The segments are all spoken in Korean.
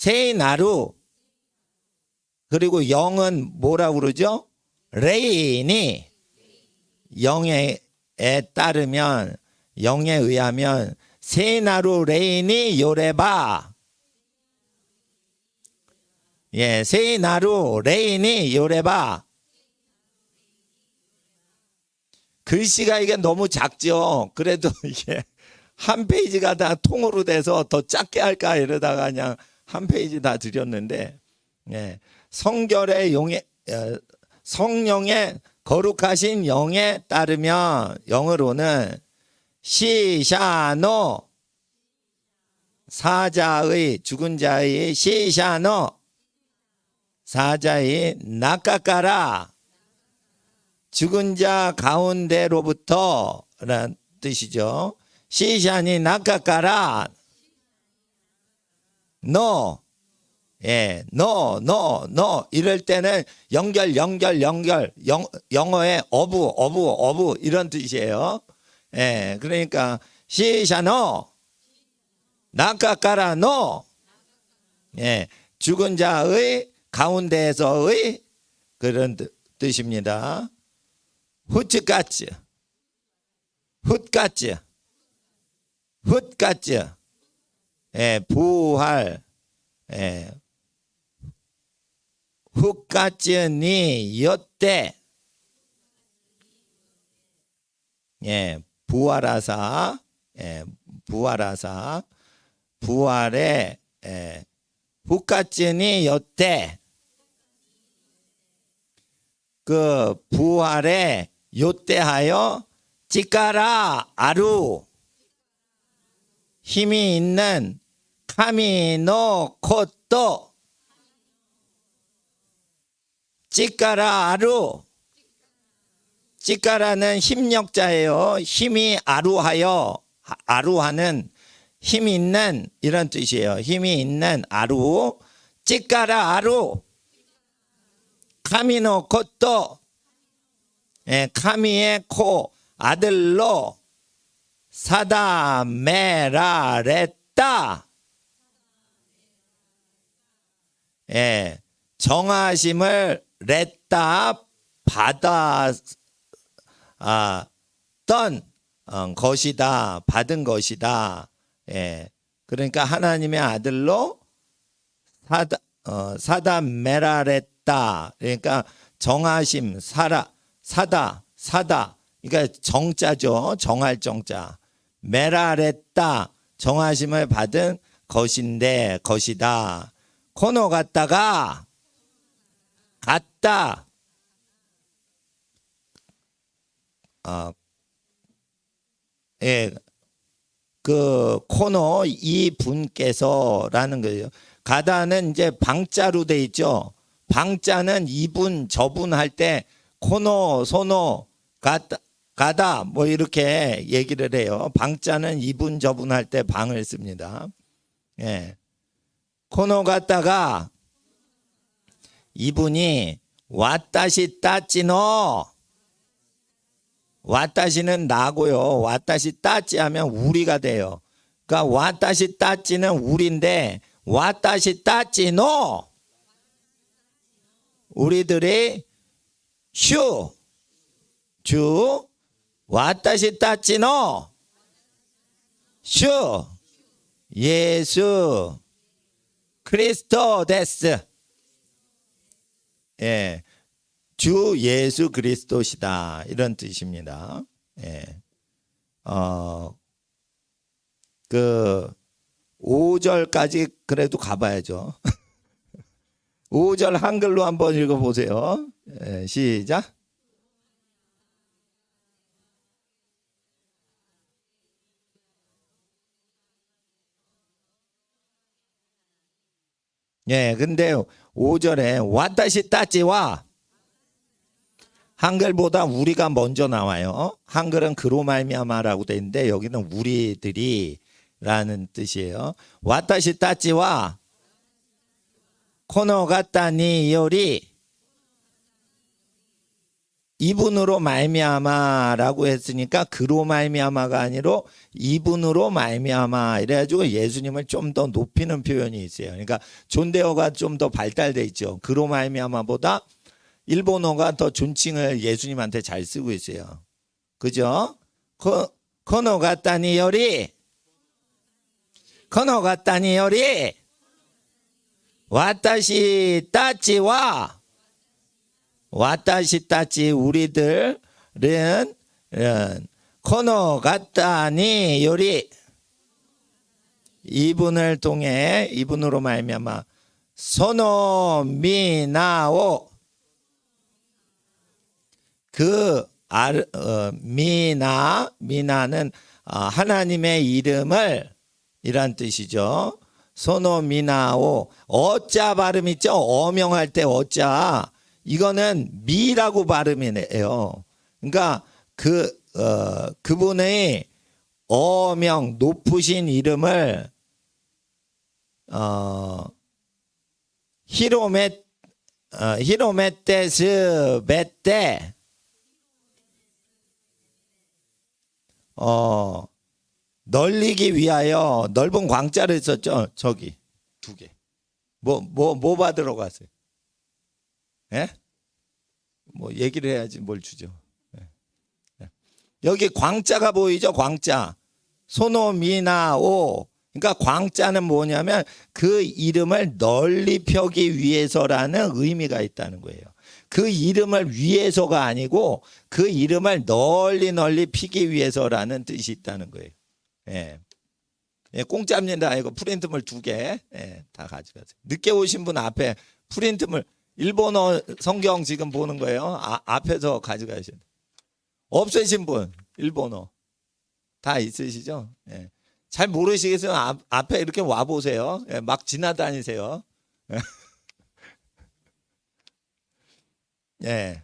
세이나루. 그리고 영은 뭐라고 그러죠? 레인이 영에 따르면, 영에 의하면 세이나루 레인이 요레바. 예, 세이나루 레인이 요레바. 글씨가 이게 너무 작죠. 그래도 이게 한 페이지가 다 통으로 돼서 더 작게 할까 이러다가 그냥 한 페이지 다 드렸는데, 예, 성결의 성령의 거룩하신 영에 따르면, 영어로는 시샤노, 사자의, 죽은 자의 시샤노, 사자의 나카카라, 죽은 자 가운데로부터 라는 뜻이죠. 시샤니 나카카라 노, 예, 노 이럴 때는 연결, 영어의 어부 이런 뜻이에요. 예, 그러니까 시샤노 나카카라 노, 예, 죽은 자의 가운데에서의 그런 뜻입니다. 훗까츠, 예, 부활, 예, 훗까츠니 여때, 예, 부활하사, 예, 부활의, 예, 훗까츠니 여때, 그 부활의 요때하여 찌까라 아루, 힘이 있는 카미노 코토, 찌까라 아루. 찌까라는 힘력자예요. 힘이 아루하여, 아루하는 힘 있는 이런 뜻이에요. 힘이 있는 아루. 찌까라 아루. 카미노 코토, 예, 카미의 코, 아들로 사다 메라레따, 예, 정하심을 레따 받았던 것이다, 받은 것이다. 예, 그러니까 하나님의 아들로 사다 메라레따, 그러니까 정하심, 사다, 그러니까 정자죠. 정할 정자. 메라레따, 정하심을 받은 것이다. 코노 갔다, 예, 그 코노 이 분께서라는 거예요. 가다는 이제 방자로 돼 있죠. 방자는 이분 저분 할 때 코노 소노 가다 뭐 이렇게 얘기를 해요. 방자는 이분 저분 할 때 방을 씁니다. 예. 코노 갔다가 이분이 와타시 따찌노, 와타시는 나고요. 와타시 따찌 하면 우리가 돼요. 그러니까 와타시 따찌는 우리인데 와타시 따찌노, 우리들이 주 와타시 따찌노 슈 예수 그리스도 데스, 예, 주 예수 그리스도시다 이런 뜻입니다. 예, 그 5절까지 그래도 가봐야죠. 5절 한글로 한번 읽어보세요. 예, 시작. 예, 근데 5절에 와타시 따찌와, 한글보다 우리가 먼저 나와요. 한글은 그로 말미암아라고 돼 있는데 여기는 우리들이라는 뜻이에요. 와타시 따찌와 코노 가타니 요리, 이분으로 말미암아라고 했으니까 그로 말미암아가 아니라 이분으로 말미암아 이래가지고 예수님을 좀 더 높이는 표현이 있어요. 그러니까 존대어가 좀 더 발달돼 있죠. 그로 말미암아보다 일본어가 더 존칭을 예수님한테 잘 쓰고 있어요. 그죠? 코노가타니 요리 와타시 따치와 와타시 따치 우리들은 코노가타니 요리 이분을 통해 이분으로 말미암아 소노 미나오 미나는 하나님의 이름을 이란 뜻이죠. 소노 미나오 어자 발음 있죠. 어명할 때 어자 이거는 미라고 발음이에요. 그러니까 그분의 어명 높으신 이름을 히로메테스 베테 널리기 위하여 넓은 광자를 썼죠. 저기 두 개. 뭐 받으러 가세요? 예? 뭐 얘기를 해야지 뭘 주죠. 예. 여기 광자가 보이죠? 광자. 소노미나오. 그러니까 광자는 뭐냐면 그 이름을 널리 펴기 위해서라는 의미가 있다는 거예요. 그 이름을 위해서가 아니고 그 이름을 널리 피기 위해서라는 뜻이 있다는 거예요. 예. 예, 공짜입니다. 이거 프린트물 2개. 예, 다 가져가세요. 늦게 오신 분 앞에 프린트물 일본어 성경 지금 보는 거예요. 앞에서 가져가셔야 돼요. 없으신 분 일본어 다 있으시죠? 예. 잘 모르시겠어요? 앞에 이렇게 와 보세요. 예, 막 지나다니세요. 예.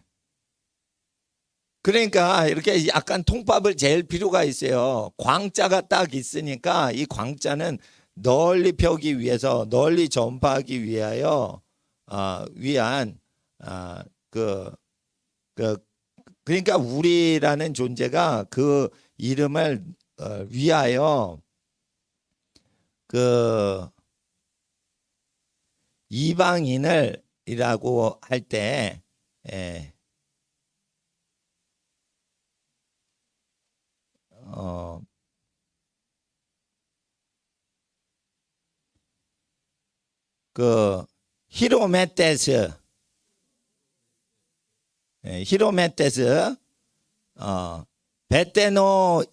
그러니까 이렇게 약간 통밥을 잴 필요가 있어요. 광자가 딱 있으니까 이 광자는 널리 펴기 위해서 널리 전파하기 위하여 위한 그러니까 우리라는 존재가 그 이름을 위하여 그 이방인을이라고 할 때 그 히로메테스 베테노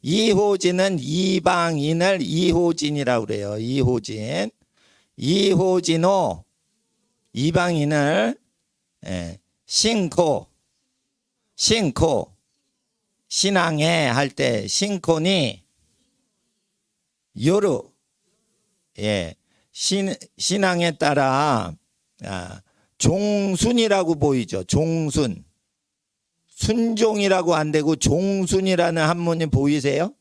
이호진은 이방인을 이호진이라고 그래요. 이호진호 이방인을 신코 신앙에 할 때 신코니 요루 신앙에 따라 종순이라고 보이죠. 종순 순종이라고 안 되고 종순이라는 한문이 보이세요?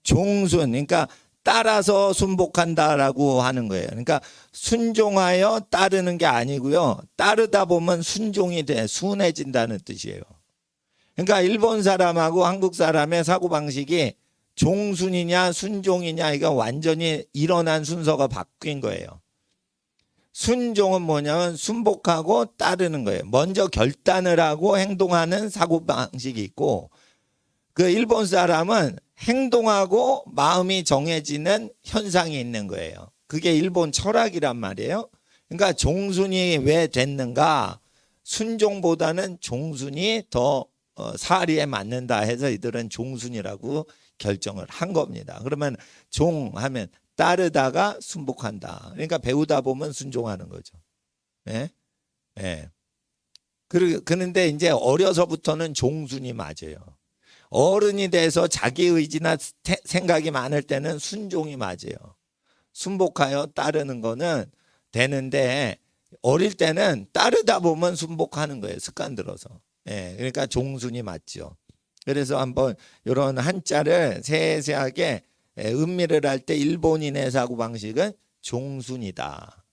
종순 그러니까 따라서 순복한다라고 하는 거예요. 그러니까 순종하여 따르는 게 아니고요. 따르다 보면 순종이 순해진다는 뜻이에요. 그러니까 일본 사람하고 한국 사람의 사고방식이 종순이냐 순종이냐 이거 완전히 일어난 순서가 바뀐 거예요. 순종은 뭐냐면 순복하고 따르는 거예요. 먼저 결단을 하고 행동하는 사고방식이 있고 그 일본 사람은 행동하고 마음이 정해지는 현상이 있는 거예요. 그게 일본 철학이란 말이에요. 그러니까 종순이 왜 됐는가? 순종보다는 종순이 더 사리에 맞는다 해서 이들은 종순이라고 결정을 한 겁니다. 그러면 종하면 따르다가 순복한다. 그러니까 배우다 보면 순종하는 거죠. 예? 예. 그런데 이제 어려서부터는 종순이 맞아요. 어른이 돼서 자기 의지나 생각이 많을 때는 순종이 맞아요. 순복하여 따르는 거는 되는데 어릴 때는 따르다 보면 순복하는 거예요. 습관 들어서. 예. 그러니까 종순이 맞죠. 그래서 한번 이런 한자를 세세하게 음미를 할 때 일본인의 사고방식은 종순이다.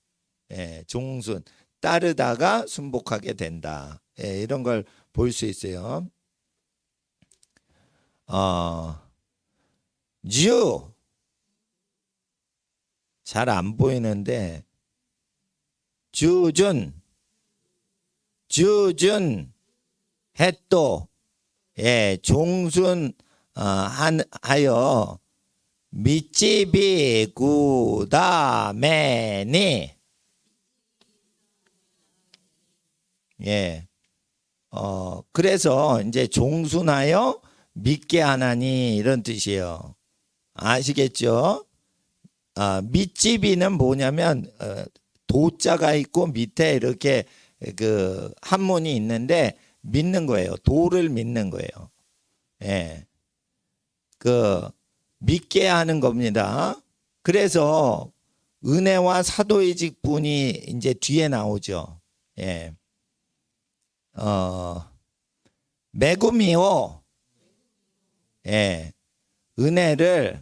종순. 따르다가 순복하게 된다. 예, 이런 걸 볼 수 있어요. 주 잘 안 보이는데 주준 햇도 예, 종순 하여 밑집이 구다매니 예. 그래서 이제 종순하여 믿게 하나니 이런 뜻이에요. 아시겠죠? 밑집이는 뭐냐면 도자가 있고 밑에 이렇게 그 한문이 있는데 믿는 거예요. 도를 믿는 거예요. 예. 그 믿게 하는 겁니다. 그래서 은혜와 사도의 직분이 이제 뒤에 나오죠. 예. 메구미오 예. 은혜를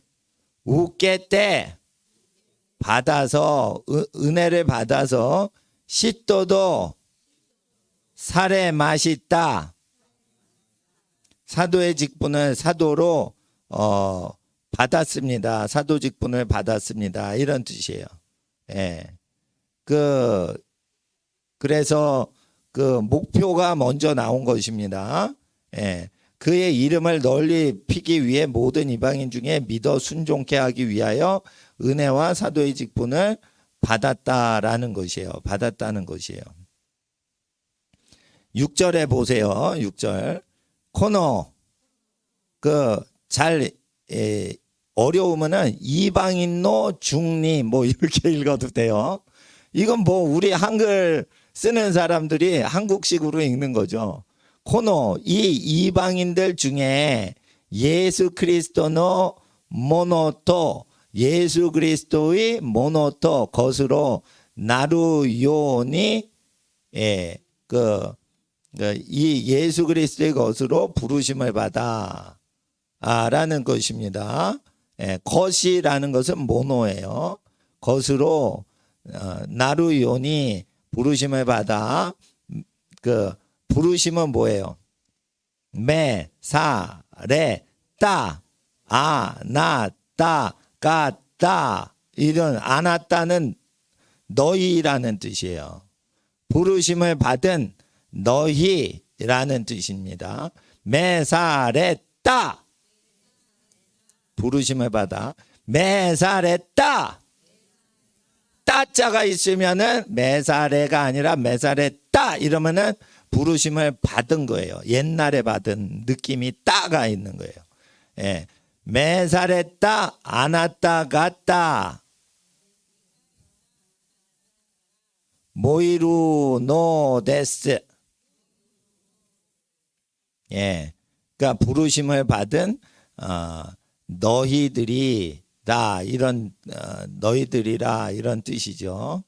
우께 때 받아서 은혜를 받아서 시또도 살에 맛있다. 사도의 직분을 사도로 받았습니다. 사도 직분을 받았습니다. 이런 뜻이에요. 예. 그래서 그 목표가 먼저 나온 것입니다. 예. 그의 이름을 널리 피기 위해 모든 이방인 중에 믿어 순종케 하기 위하여 은혜와 사도의 직분을 받았다라는 것이에요. 받았다는 것이에요. 6절에 보세요. 6절. 코너 잘 어려우면은 이방인노 중리 뭐 이렇게 읽어도 돼요. 이건 뭐 우리 한글 쓰는 사람들이 한국식으로 읽는 거죠. 코노 이 이방인들 중에 예수 그리스도노 모노토 예수 그리스도의 모노토 것으로 나루요니 이 예수 그리스도의 것으로 부르심을 받아 라는 것입니다. 것이라는 것은 모노예요. 것으로 나루요니 부르심을 받아 그 부르심은 뭐예요? 메, 사, 레, 따, 나, 따, 가, 따 이런 아나따는 너희라는 뜻이에요. 부르심을 받은 너희라는 뜻입니다. 메, 사, 레, 따 부르심을 받아 메, 사, 레, 따 따자가 있으면은 메사레가 아니라 메사레따 이러면은 부르심을 받은 거예요. 옛날에 받은 느낌이 따가 있는 거예요. 예. 메사레따 아나따 갔다 모이루 노 데스 예. 그러니까 부르심을 받은 너희들이 다 이런 너희들이라 이런 뜻이죠.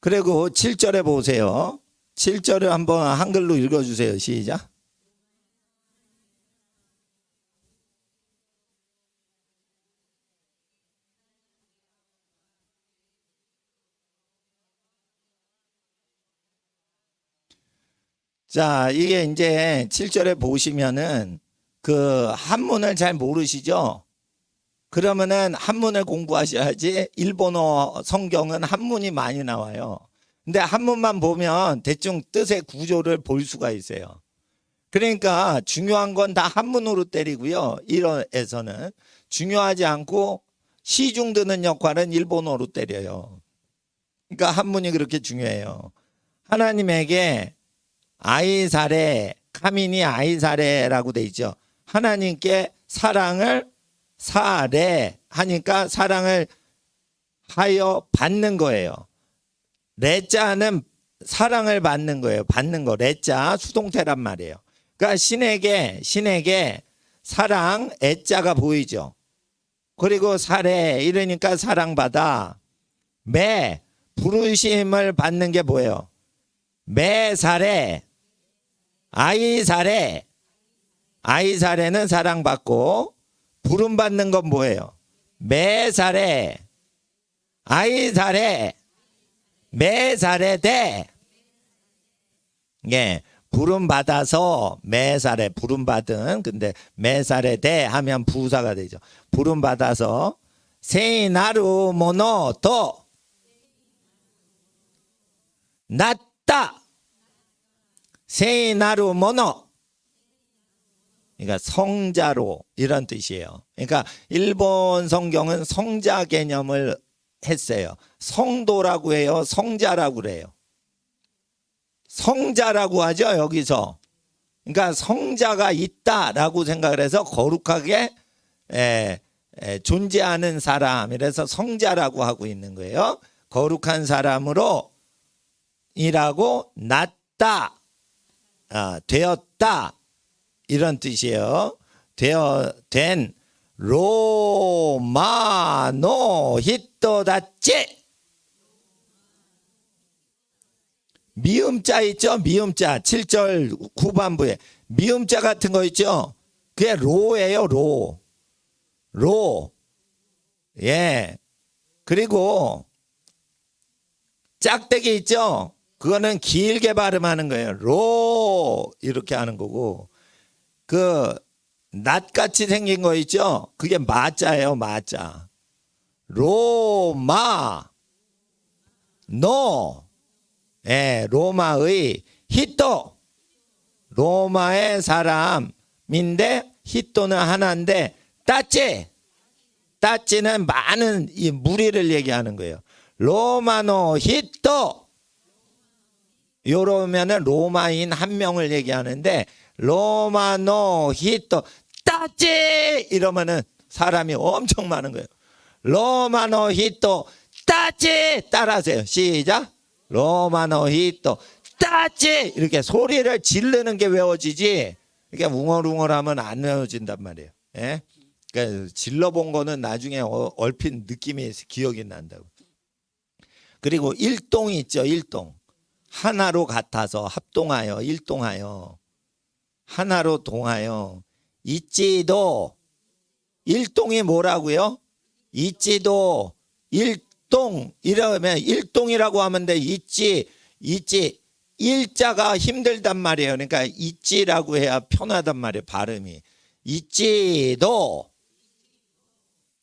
그리고 7절에 보세요. 7절을 한번 한글로 읽어주세요. 시작. 자, 이게 이제 7절에 보시면은 그 한문을 잘 모르시죠? 그러면은 한문을 공부하셔야지. 일본어 성경은 한문이 많이 나와요. 근데 한문만 보면 대충 뜻의 구조를 볼 수가 있어요. 그러니까 중요한 건 다 한문으로 때리고요. 이런에서는 중요하지 않고 시중 드는 역할은 일본어로 때려요. 그러니까 한문이 그렇게 중요해요. 하나님에게 아이사레 카미니 아이사레라고 돼 있죠. 하나님께 사랑을 사레 하니까 사랑을 하여 받는 거예요. 레자는 사랑을 받는 거예요. 받는 거. 레자 수동태란 말이에요. 그러니까 신에게 사랑 애자가 보이죠. 그리고 사레 이러니까 사랑받아. 매 부르심을 받는 게 뭐예요? 매사레 아이사레 아이사레는 사랑받고 부름받는 건 뭐예요? 매사레 아이사레 매사레 대. 예, 부름 받아서 매사레 부름 받은. 근데 매사레 대 하면 부사가 되죠. 부름 받아서 세이나루 모노 더 낫다. 세이나루 모노. 그러니까 성자로 이런 뜻이에요. 그러니까 일본 성경은 성자 개념을 했어요. 성도라고 해요, 성자라고 그래요. 성자라고 하죠, 여기서. 그러니까 성자가 있다라고 생각을 해서 거룩하게 존재하는 사람, 이래서 성자라고 하고 있는 거예요. 거룩한 사람으로 이라고 낫다, 되었다, 이런 뜻이에요. 된 로마노 히토다치. 미음자 있죠? 미음자 7절 후반부에 미음자 같은 거 있죠? 그게 로예요. 로. 예. 그리고 짝대기 있죠? 그거는 길게 발음하는 거예요. 로 이렇게 하는 거고, 그 낫같이 생긴 거 있죠? 그게 마자예요. 마자. 로마 노. 예, 로마의 히토. 로마의 사람인데 히토는 하나인데 따찌는 많은 이 무리를 얘기하는 거예요. 로마노 히토. 요러면은 로마인 한 명을 얘기하는데 로마노 히토 따찌 이러면은 사람이 엄청 많은 거예요. 로마노 히토 따찌. 따라하세요. 시작. 로마노 히토 따찌. 이렇게 소리를 지르는 게 외워지지, 이렇게 웅얼웅얼하면 안 외워진단 말이에요. 예? 그러니까 질러본 거는 나중에 얼핏 느낌이 기억이 난다고. 그리고 일동이 있죠. 일동. 하나로 같아서 합동하여, 일동하여, 하나로 동하여. 있지도. 일동이 뭐라고요? 있지도 일동. 이러면 일동이라고 하면 돼. 있지. 일자가 힘들단 말이에요. 그러니까 있지라고 해야 편하단 말이에요. 발음이. 있지도.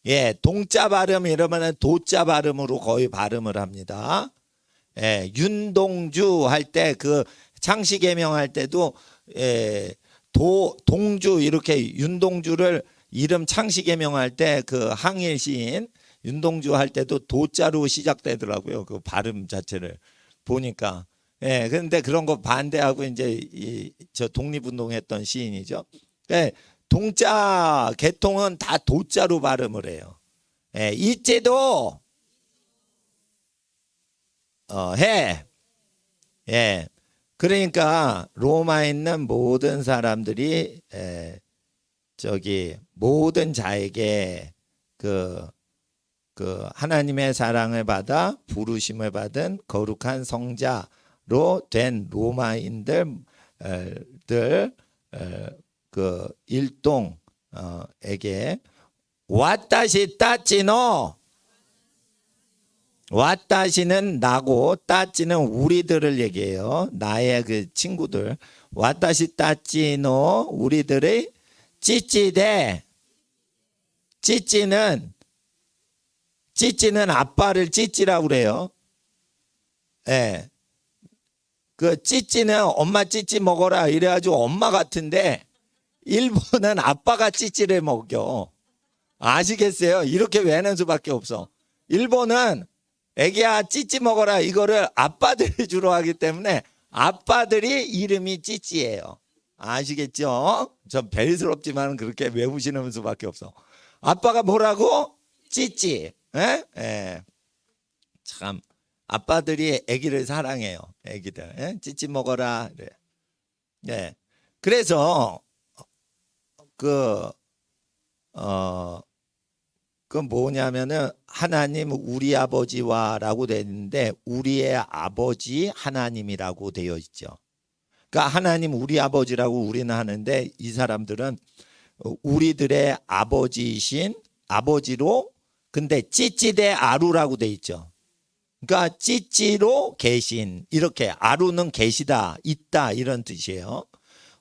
예, 동자 발음 이러면 도자 발음으로 거의 발음을 합니다. 예, 윤동주 할 때, 그 창시개명 할 때도 동주 이렇게 윤동주를 이름 창시개명 할 때 그 항일 시인 윤동주 할 때도 도자로 시작되더라고요. 그 발음 자체를 보니까. 예, 그런데 그런 거 반대하고 이제 저 독립운동했던 시인이죠. 예, 동자 계통은 다 도자로 발음을 해요. 예, 이제도 해. 예, 그러니까 로마에 있는 모든 사람들이 저기 모든 자에게 그 하나님의 사랑을 받아 부르심을 받은 거룩한 성자로 된 로마인들 그 일동에게 와타시 따찌노. 와타시는 나고 따찌는 우리들을 얘기해요. 나의 그 친구들. 와타시 따찌노 우리들의 찌찌대. 찌찌는 아빠를 찌찌라고 그래요. 예. 그 찌찌는 엄마 찌찌 먹어라 이래가지고 엄마 같은데 일본은 아빠가 찌찌를 먹여. 아시겠어요? 이렇게 외는 수밖에 없어. 일본은 애기야 찌찌 먹어라 이거를 아빠들이 주로 하기 때문에 아빠들이 이름이 찌찌예요. 아시겠죠? 좀 벨스럽지만 그렇게 외우시는 수밖에 없어. 아빠가 뭐라고? 찌찌. 예? 예. 참 아빠들이 아기를 사랑해요. 아기들. 예? 찌찌 먹어라. 그래. 예. 그래서 그 뭐냐면은 하나님 우리 아버지와라고 되어 있는데 우리의 아버지 하나님이라고 되어 있죠. 그러니까 하나님 우리 아버지라고 우리는 하는데 이 사람들은 우리들의 아버지이신 아버지로 근데 찌찌대 아루라고 돼 있죠. 그러니까 찌찌로 계신, 이렇게 아루는 계시다, 있다 이런 뜻이에요.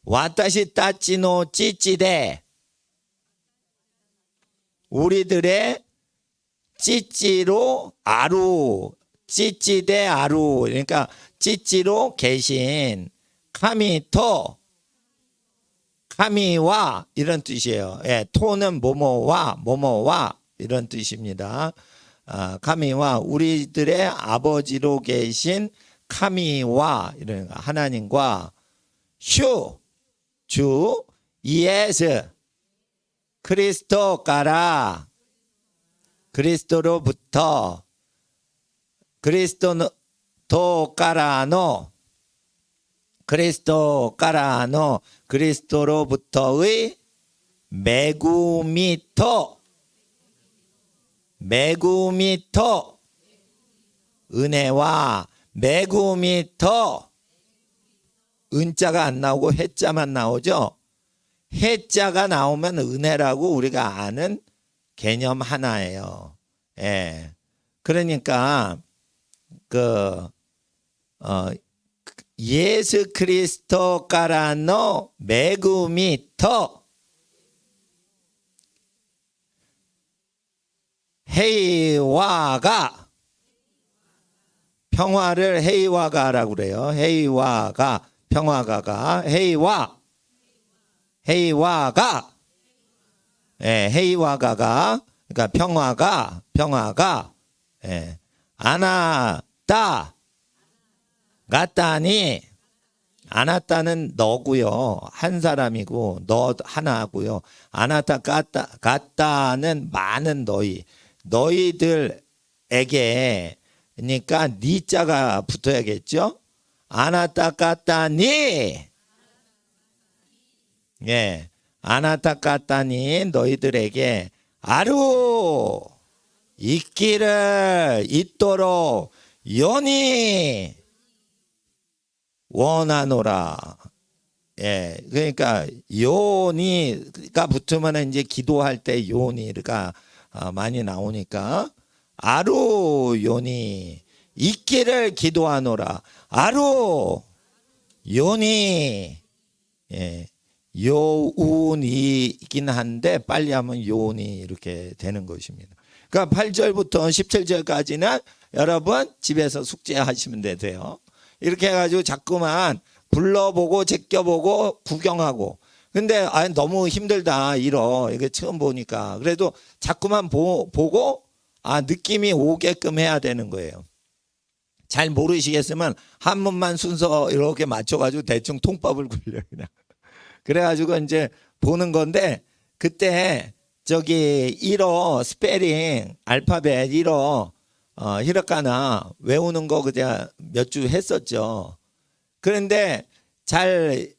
와타시 따찌노 찌찌대, 우리들의 찌찌로 아루, 찌찌대 아루, 그러니까 찌찌로 계신 카미토, 카미와 이런 뜻이에요. 예, 토는 뭐뭐와 이런 뜻입니다. 카미와 우리들의 아버지로 계신 카미와 이런 하나님과 주 이에스 그리스도가라, 그리스도로부터, 그리스도까라노 그리스도로부터의 메구미토 은혜와 메구미토, 은자가 안 나오고 해자만 나오죠. 해자가 나오면 은혜라고 우리가 아는 개념 하나예요. 예. 그러니까 예수 그리스도가라노 메구미토 헤이와가, 평화를 헤이와가라고 그래요. 헤이와가, 평화가가 헤이와가, 예, 헤이와가가, 그러니까 평화가, 예, 아나따 가따니, 아나따는 너고요, 한 사람이고 너 하나고요. 아나따 가따는 많은 너희들에게, 그러니까 니자가 붙어야겠죠. 아나따 가따니, 예, 아나따 가따니 너희들에게 아루 있도록 요니 원하노라. 예, 그러니까 요니가 붙으면 이제 기도할 때 요니가 많이 나오니까 아루 요니 있기를 기도하노라. 아루 요니, 예, 요운이긴 한데 빨리 하면 요운이 이렇게 되는 것입니다. 그러니까 8절부터 17절까지는 여러분 집에서 숙제하시면 되세요. 이렇게 해가지고 자꾸만 불러보고 제껴보고 구경하고. 근데 너무 힘들다 이게 처음 보니까. 그래도 자꾸만 보고 느낌이 오게끔 해야 되는 거예요. 잘 모르시겠으면 한 번만 순서 이렇게 맞춰가지고 대충 통밥을 굴려요 그냥. 그래가지고 이제 보는 건데, 그때 저기 1호 스페링 알파벳 1호 히라카나 외우는 거 그냥 몇 주 했었죠. 그런데 잘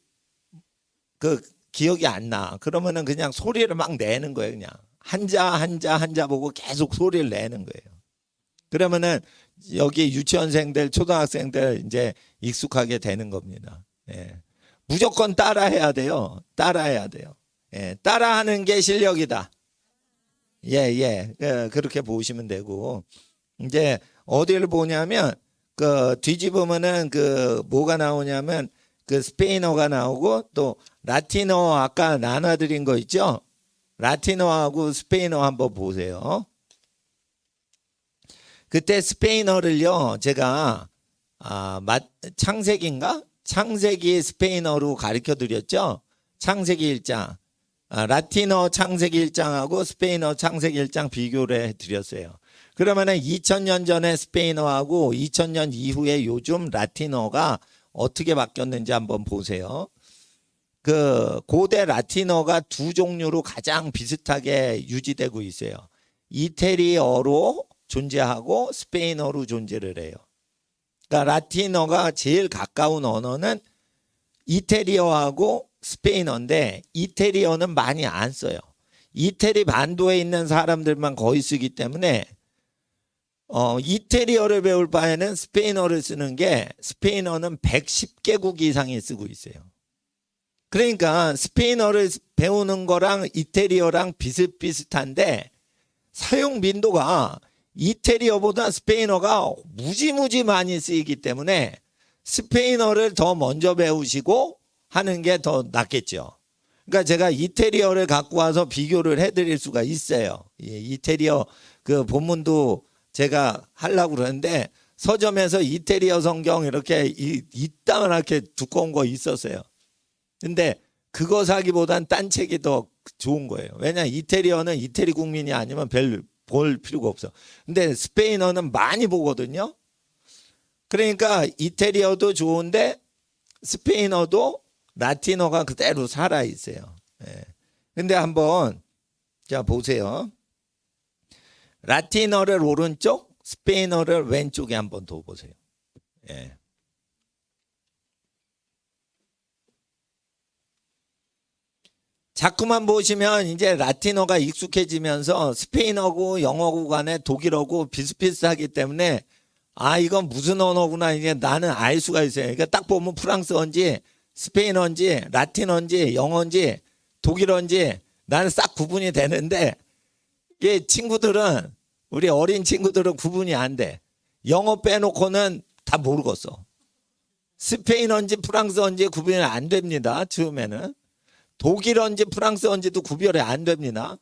기억이 안 나. 그러면은 그냥 소리를 막 내는 거예요. 그냥 한자 보고 계속 소리를 내는 거예요. 그러면은 여기 유치원생들, 초등학생들 이제 익숙하게 되는 겁니다. 예. 무조건 따라해야 돼요. 예. 따라하는 게 실력이다. 예, 그렇게 보시면 되고. 이제 어디를 보냐면 뒤집으면은 뭐가 나오냐면 스페인어가 나오고, 또 라틴어 아까 나눠드린 거 있죠? 라틴어하고 스페인어 한번 보세요. 그때 스페인어를요, 제가 창세기 스페인어로 가르쳐 드렸죠? 창세기 1장. 라틴어 창세기 1장하고 스페인어 창세기 1장 비교를 해 드렸어요. 그러면은 2000년 전에 스페인어하고 2000년 이후에 요즘 라틴어가 어떻게 바뀌었는지 한번 보세요. 고대 라틴어가 두 종류로 가장 비슷하게 유지되고 있어요. 이태리어로 존재하고 스페인어로 존재를 해요. 그러니까 라틴어가 제일 가까운 언어는 이태리어하고 스페인어인데, 이태리어는 많이 안 써요. 이태리 반도에 있는 사람들만 거의 쓰기 때문에 이태리어를 배울 바에는 스페인어를 쓰는 게, 스페인어는 110개국 이상이 쓰고 있어요. 그러니까 스페인어를 배우는 거랑 이태리어랑 비슷비슷한데 사용 빈도가 이태리어보다 스페인어가 무지무지 많이 쓰이기 때문에 스페인어를 더 먼저 배우시고 하는 게 더 낫겠죠. 그러니까 제가 이태리어를 갖고 와서 비교를 해드릴 수가 있어요. 이태리어 그 본문도 제가 하려고 그러는데 서점에서 이태리어 성경 이렇게 이따만하게 두꺼운 거 있었어요. 근데 그거 사기보단 딴 책이 더 좋은 거예요. 왜냐 이태리어는 이태리 국민이 아니면 별 볼 필요가 없어. 근데 스페인어는 많이 보거든요. 그러니까 이태리어도 좋은데 스페인어도 라틴어가 그대로 살아 있어요. 예. 근데 한번 자 보세요. 라틴어를 오른쪽, 스페인어를 왼쪽에 한번 더 보세요. 예. 자꾸만 보시면 이제 라틴어가 익숙해지면서 스페인어고 영어고 간에 독일어고 비슷비슷하기 때문에 아 이건 무슨 언어구나 이게 나는 알 수가 있어요. 그러니까 딱 보면 프랑스어인지 스페인어인지 라틴어인지 영어인지 독일어인지 나는 싹 구분이 되는데 이게 친구들은 우리 어린 친구들은 구분이 안 돼. 영어 빼놓고는 다 모르겠어. 스페인어인지 프랑스어인지 구분이 안 됩니다. 처음에는. 독일어인지 프랑스어인지도 구별이 안 됩니다.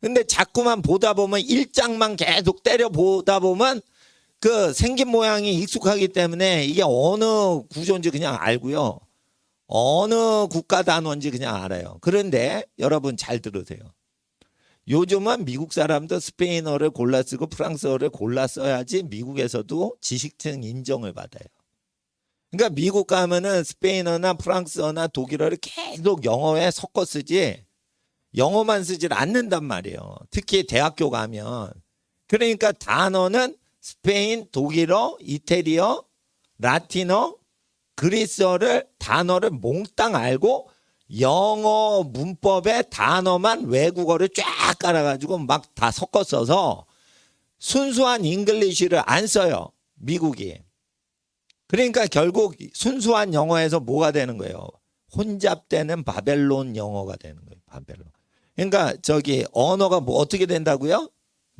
근데 자꾸만 보다 보면 일장만 계속 때려 보다 보면 그 생긴 모양이 익숙하기 때문에 이게 어느 구조인지 그냥 알고요. 어느 국가 단어인지 그냥 알아요. 그런데 여러분 잘 들으세요. 요즘은 미국 사람도 스페인어를 골라 쓰고 프랑스어를 골라 써야지 미국에서도 지식층 인정을 받아요. 그러니까 미국 가면은 스페인어나 프랑스어나 독일어를 계속 영어에 섞어 쓰지 영어만 쓰질 않는단 말이에요. 특히 대학교 가면. 그러니까 단어는 스페인, 독일어, 이태리어, 라틴어, 그리스어를 단어를 몽땅 알고 영어 문법의 단어만 외국어를 쫙 깔아가지고 막 다 섞어 써서 순수한 잉글리시를 안 써요. 미국이. 그러니까 결국 순수한 영어에서 뭐가 되는 거예요? 혼잡되는 바벨론 영어가 되는 거예요. 바벨론. 그러니까 저기 언어가 뭐 어떻게 된다고요?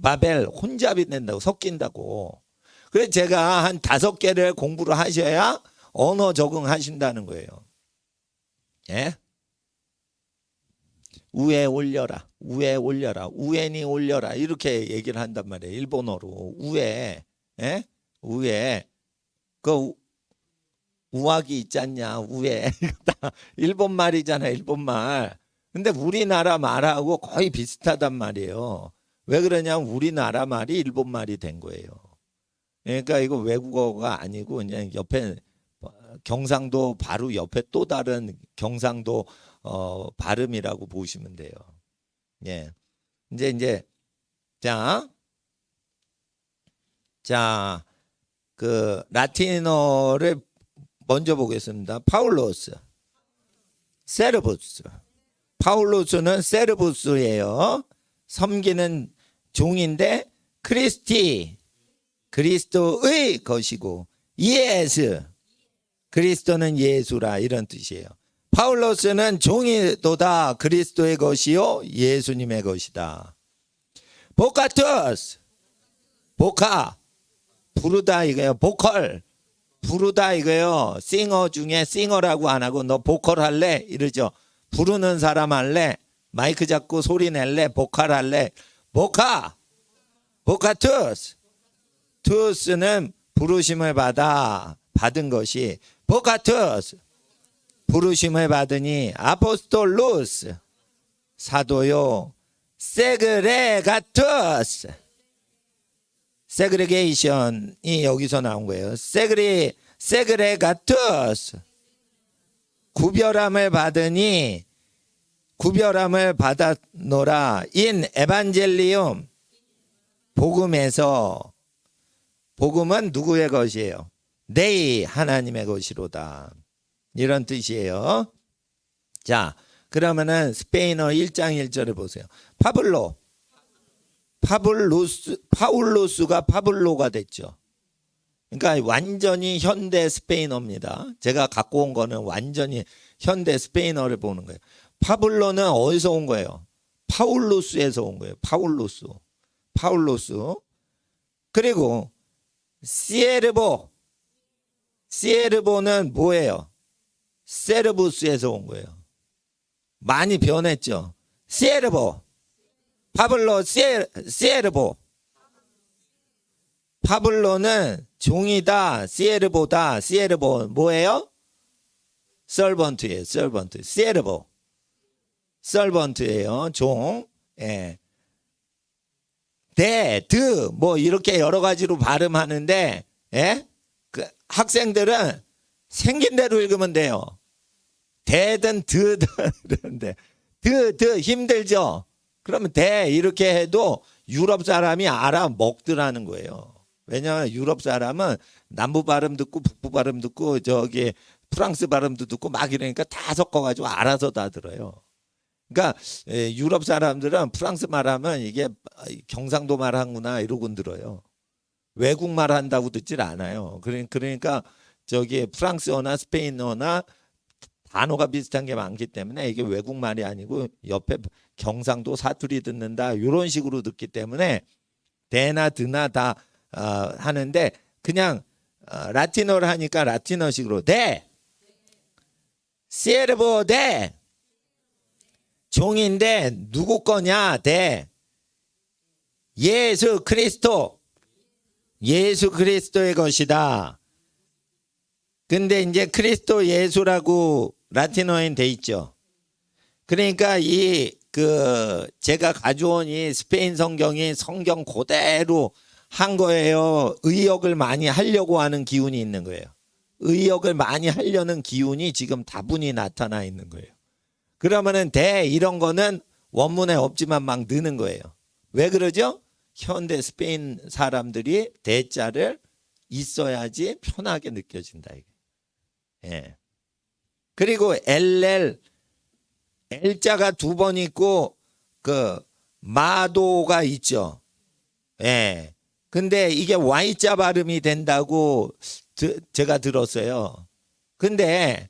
바벨 혼잡이 된다고 섞인다고. 그래서 제가 한 5개를 공부를 하셔야 언어 적응하신다는 거예요. 예? 우에 올려라. 우에 올려라. 우엔이 올려라. 이렇게 얘기를 한단 말이에요. 일본어로. 우에. 예? 우에. 그 우악이 있지 않냐. 우에. 이거 다 일본 말이잖아. 일본 말. 근데 우리나라 말하고 거의 비슷하단 말이에요. 왜 그러냐면 우리나라 말이 일본 말이 된 거예요. 그러니까 이거 외국어가 아니고 그냥 옆에 경상도 바로 옆에 또 다른 경상도 발음이라고 보시면 돼요. 예. 이제 자, 그 라틴어를 먼저 보겠습니다. 파울로스, 세르부스. 파울로스는 세르부스예요. 섬기는 종인데 크리스티, 그리스도의 것이고 예수, 그리스도는 예수라 이런 뜻이에요. 파울로스는 종이도다 그리스도의 것이요 예수님의 것이다. 보카투스, 보카 부르다 이거예요. 보컬 부르다 이거예요. 싱어 중에 싱어라고 안 하고 너 보컬 할래 이러죠. 부르는 사람 할래, 마이크 잡고 소리 낼래, 보컬 할래. 보카, 보카투스. 투스는 부르심을 받은 것이 보카투스. 부르심을 받으니 아포스톨루스. 사도요. 세그레가투스. 세그레게이션이 여기서 나온 거예요. 세그레가투스. 구별함을 받으니 구별함을 받았노라. 인 에반젤리움. 복음에서. 복음은 누구의 것이에요? 네이 하나님의 것이로다. 이런 뜻이에요. 자, 그러면은 스페인어 1장 1절을 보세요. 파울로스가 파블로가 됐죠. 그러니까 완전히 현대 스페인어입니다. 제가 갖고 온 거는 완전히 현대 스페인어를 보는 거예요. 파블로는 어디서 온 거예요? 파울로스에서 온 거예요. 파울로스. 파울로스. 그리고 시에르보는 뭐예요? 세르부스에서 온 거예요. 많이 변했죠. 시에르보, 파블로 시에르보. 파블로는 종이다. 시에르보 뭐예요? 서번트예요. 서번트. 시에르보 서번트예요. 종. 예. 뭐 이렇게 여러 가지로 발음하는데, 예? 그 학생들은 생긴 대로 읽으면 돼요. 대든 드든 이러는데 힘들죠. 그러면 이렇게 해도 유럽 사람이 알아먹더라는 거예요. 왜냐하면 유럽 사람은 남부 발음 듣고 북부 발음 듣고 저기 프랑스 발음도 듣고 막 이러니까 다 섞어가지고 알아서 다 들어요. 그러니까 유럽 사람들은 프랑스 말하면 이게 경상도 말하구나 이러고 들어요. 외국 말 한다고 듣질 않아요. 그러니까 저기 프랑스어나 스페인어나 단어가 비슷한 게 많기 때문에 이게 외국 말이 아니고 옆에 경상도 사투리 듣는다 이런 식으로 듣기 때문에 대나 드나 다 하는데 그냥 라틴어를 하니까 라틴어식으로 시에르보 종인데 누구 거냐? 예수 그리스도의 것이다. 근데 이제 그리스도 예수라고 라틴어엔 돼 있죠. 그러니까 제가 가져온 이 스페인 성경이 성경 그대로 한 거예요. 의역을 많이 하려고 하는 기운이 있는 거예요. 의역을 많이 하려는 기운이 지금 다분히 나타나 있는 거예요. 그러면은 이런 거는 원문에 없지만 막 넣는 거예요. 왜 그러죠? 현대 스페인 사람들이 대자를 있어야지 편하게 느껴진다. 예. 그리고 L자가 2번 있고 그 마도가 있죠. 예. 근데 이게 Y자 발음이 된다고 제가 들었어요. 근데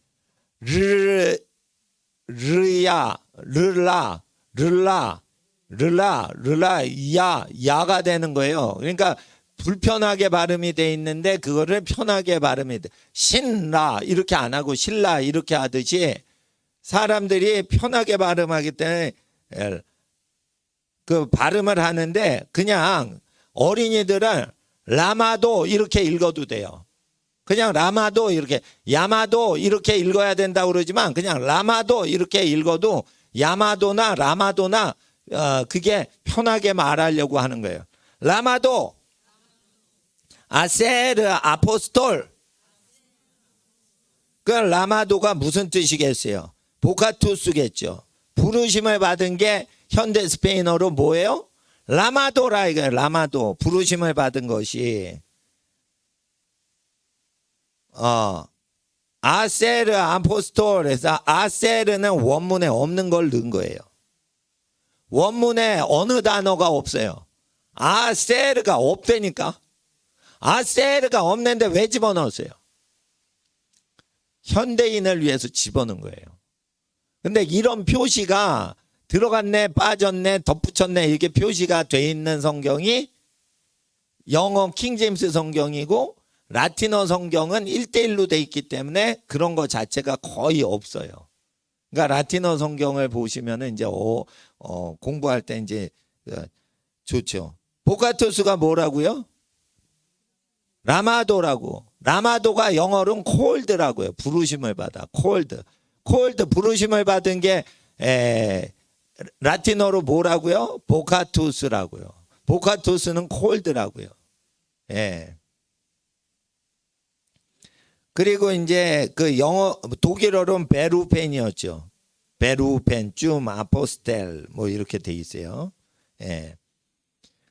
야가 되는 거예요. 그러니까 불편하게 발음이 돼 있는데 그거를 편하게 발음이 돼. 신라 이렇게 안 하고 신라 이렇게 하듯이 사람들이 편하게 발음하기 때문에 그 발음을 하는데 그냥 어린이들은 라마도 이렇게 읽어도 돼요. 그냥 라마도 이렇게 야마도 이렇게 읽어야 된다고 그러지만 그냥 라마도 이렇게 읽어도 야마도나 라마도나 그게 편하게 말하려고 하는 거예요. 라마도 아세르 아포스톨. 그 라마도가 무슨 뜻이겠어요? 보카투스겠죠. 부르심을 받은 게 현대 스페인어로 뭐예요? 라마도라 이거예요. 라마도 부르심을 받은 것이 아세르 아포스톨에서 아세르는 원문에 없는 걸 넣은 거예요. 원문에 어느 단어가 없어요. 아세르가 없다니까. 아세르가 없는데 왜 집어넣었어요? 현대인을 위해서 집어넣은 거예요. 근데 이런 표시가 들어갔네 빠졌네 덧붙였네 이렇게 표시가 돼 있는 성경이 영어 킹제임스 성경이고 라틴어 성경은 1:1로 돼 있기 때문에 그런 거 자체가 거의 없어요. 그러니까 라틴어 성경을 보시면은 이제 공부할 때 이제 좋죠. 보카토스가 뭐라고요? 라마도라고. 라마도가 영어로는 콜드라고요. 부르심을 받아. 콜드 부르심을 받은 게 라틴어로 뭐라고요? 보카투스라고요. 보카투스는 콜드라고요. 예. 그리고 이제 그 독일어로는 베루펜이었죠. 베루펜, 줌, 아포스텔 뭐 이렇게 돼 있어요. 예.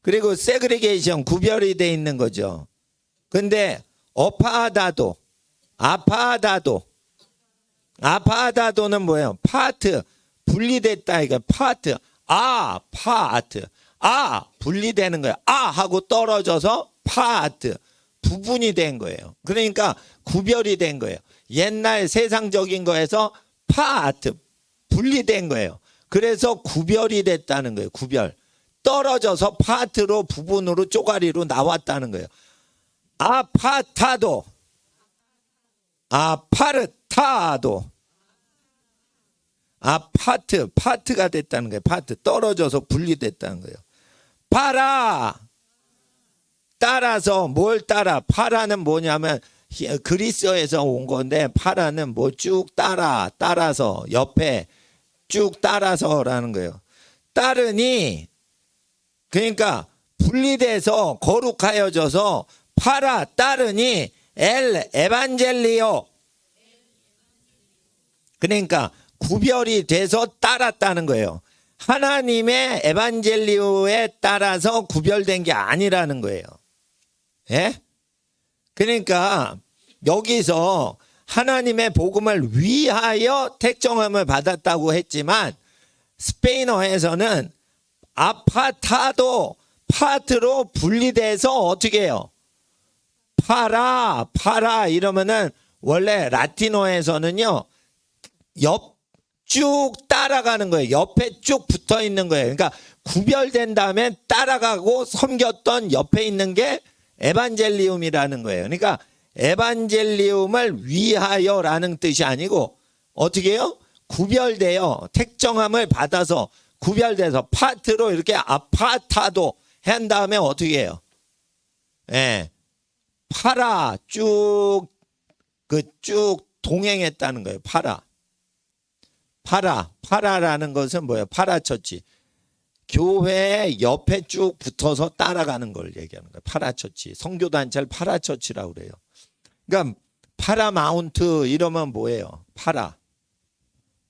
그리고 세그리게이션 구별이 돼 있는 거죠. 근데 아파다도는 뭐예요? 파트 분리됐다 이거 파트 분리되는 거예요. 하고 떨어져서 파트 부분이 된 거예요. 그러니까 구별이 된 거예요. 옛날 세상적인 거에서 파트 분리된 거예요. 그래서 구별이 됐다는 거예요. 구별. 떨어져서 파트로 부분으로 쪼가리로 나왔다는 거예요. 아파타도, 아파르타도, 파트가 됐다는 거예요. 파트 떨어져서 분리됐다는 거예요. 파라, 따라서 뭘 따라? 파라는 뭐냐면 그리스어에서 온 건데, 파라는 뭐 쭉 따라서 옆에 쭉 따라서라는 거예요. 따르니, 그러니까 분리돼서 거룩하여져서 파라 따르니 엘 에반젤리오, 그러니까 구별이 돼서 따랐다는 거예요. 하나님의 에반젤리오에 따라서 구별된 게 아니라는 거예요. 예? 그러니까 여기서 하나님의 복음을 위하여 택정함을 받았다고 했지만, 스페인어에서는 아파타도 파트로 분리돼서 어떻게 해요? 파라 이러면은 원래 라틴어에서는요, 쭉 따라가는 거예요. 옆에 쭉 붙어 있는 거예요. 그러니까 구별된 다음에 따라가고 섬겼던 옆에 있는 게 에반젤리움이라는 거예요. 그러니까 에반젤리움을 위하여라는 뜻이 아니고 어떻게 해요? 구별되어 택정함을 받아서 구별돼서 파트로 이렇게 아파타도 한 다음에 어떻게 해요? 예, 파라 쭉 동행했다는 거예요. 파라라는 것은 뭐예요? 파라처치. 교회 옆에 쭉 붙어서 따라가는 걸 얘기하는 거예요. 파라처치. 선교단체를 파라처치라고 그래요. 그러니까 파라마운트 이러면 뭐예요?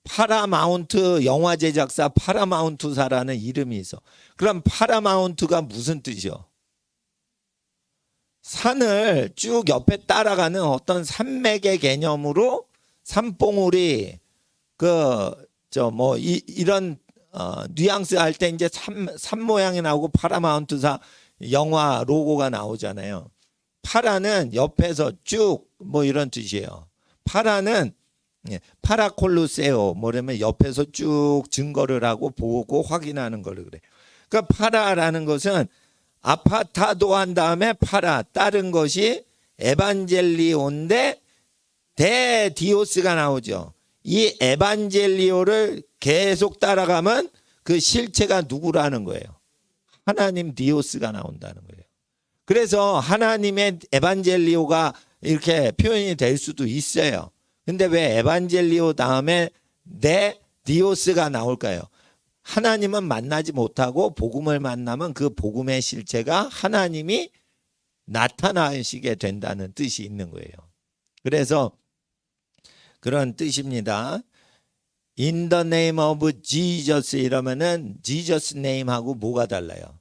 파라마운트 영화 제작사 파라마운트사라는 이름이 있어. 그럼 파라마운트가 무슨 뜻이요? 산을 쭉 옆에 따라가는 어떤 산맥의 개념으로 산봉우리 이런 뉘앙스 할 때 이제 산 모양이 나오고 파라마운트사 영화 로고가 나오잖아요. 파라는 옆에서 쭉 뭐 이런 뜻이에요. 파라는 파라콜루세오 뭐냐면 옆에서 쭉 증거를 하고 보고 확인하는 걸 그래. 그러니까 파라라는 것은 아파타도 한 다음에 파라 따른 것이 에반젤리오인데 데디오스가 나오죠. 이 에반젤리오를 계속 따라가면 그 실체가 누구라는 거예요? 하나님 디오스가 나온다는 거예요. 그래서 하나님의 에반젤리오가 이렇게 표현이 될 수도 있어요. 근데 왜 에반젤리오 다음에 디오스가 나올까요? 하나님은 만나지 못하고 복음을 만나면 그 복음의 실체가 하나님이 나타나시게 된다는 뜻이 있는 거예요. 그래서 그런 뜻입니다. In the name of Jesus 이러면은 Jesus name하고 뭐가 달라요?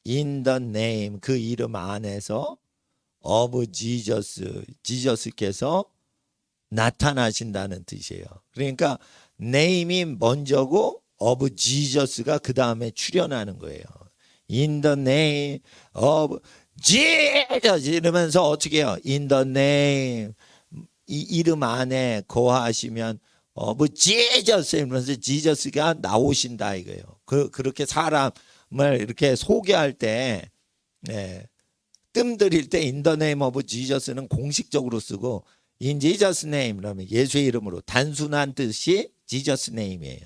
In the name 그 이름 안에서 of Jesus 지저스께서 나타나신다는 뜻이에요. 그러니까 name이 먼저고 of Jesus가 그 다음에 출현하는 거예요. In the name of Jesus 이러면서 어떻게 해요? In the name 이 이름 안에 거하시면 of Jesus 이러면서 지저스가 나오신다 이거예요. 그렇게 사람을 이렇게 소개할 때 뜸들일 때 in the name of Jesus는 공식적으로 쓰고 in Jesus name 그러면 예수의 이름으로 단순한 뜻이 Jesus name이에요.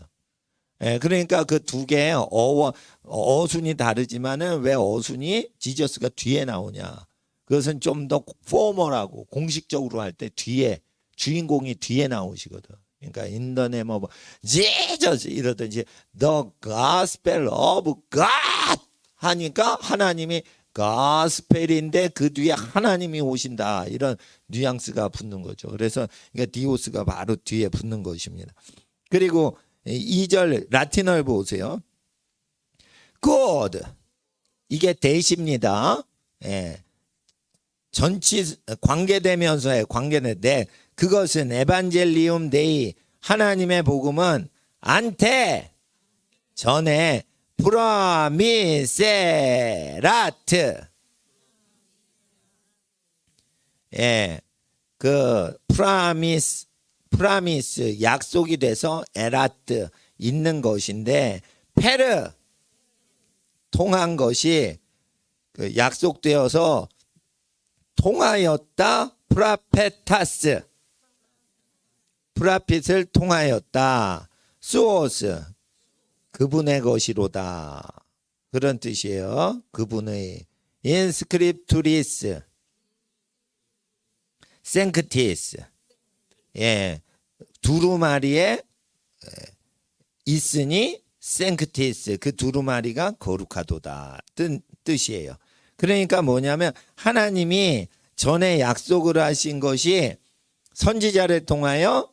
그러니까 그 두 개의 어순이 다르지만은 왜 어순이 지저스가 뒤에 나오냐? 그것은 좀 더 포멀하고 공식적으로 할 때 뒤에 주인공이 뒤에 나오시거든. 그러니까 in the name of Jesus 이러든지 the gospel of God 하니까 하나님이 가스펠인데 그 뒤에 하나님이 오신다 이런 뉘앙스가 붙는 거죠. 그래서 그러니까 디오스가 바로 뒤에 붙는 것입니다. 그리고 2절 라틴어를 보세요. God 이게 대시입니다. 전치 관계되면서의 관계인데 그것은 에반젤리움 데이 하나님의 복음은 안테 전에 프라미세라트 그 프라미스 약속이 돼서 에라트 있는 것인데 페르 통한 것이 그 약속되어서 통하였다. 프라페타스. 프라핏을 통하였다. 수오스. 그분의 것이로다. 그런 뜻이에요. 그분의. 인스크립투리스. 생크티스. 예. 두루마리에 있으니 생크티스. 그 두루마리가 거룩하도다. 뜻이에요. 그러니까 뭐냐면 하나님이 전에 약속을 하신 것이 선지자를 통하여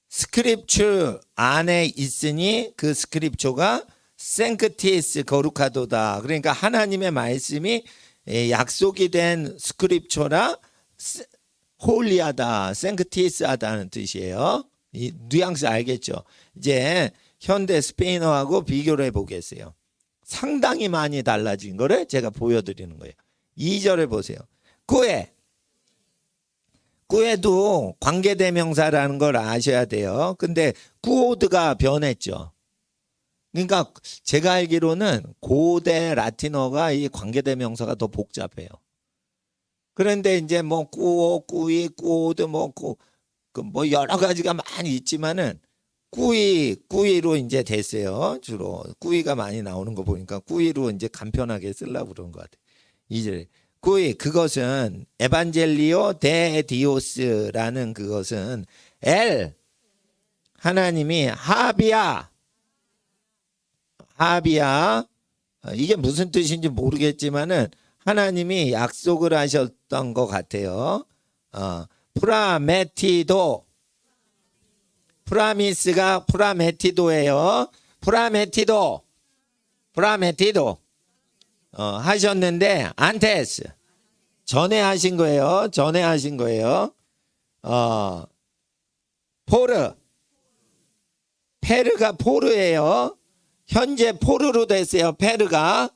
스크립처 안에 있으니 그 스크립처가 생크티스 거룩하도다. 그러니까 하나님의 말씀이 약속이 된 스크립처라 홀리하다, 생크티스하다는 뜻이에요. 이 뉘앙스 알겠죠? 이제 현대 스페인어하고 비교를 해보겠어요. 상당히 많이 달라진 거를 제가 보여드리는 거예요. 2절을 보세요. 꾸에도 관계대명사라는 걸 아셔야 돼요. 근데 꾸오드가 변했죠. 그러니까 제가 알기로는 고대 라틴어가 이 관계대명사가 더 복잡해요. 그런데 이제 뭐 꾸오, 꾸이, 꾸오드 뭐 여러 가지가 많이 있지만은 꾸이로 이제 됐어요. 주로 꾸이가 많이 나오는 거 보니까 꾸이로 이제 간편하게 쓰려고 그런 것 같아요. 이제 꾸이 그것은 에반젤리오 데 디오스라는 그것은 하나님이 하비야 이게 무슨 뜻인지 모르겠지만은 하나님이 약속을 하셨던 것 같아요. 프라메티도 프라미스가 프라메티도예요. 프라메티도 하셨는데 안테스 전에 하신 거예요. 페르가 포르예요. 현재 포르로 됐어요. 페르가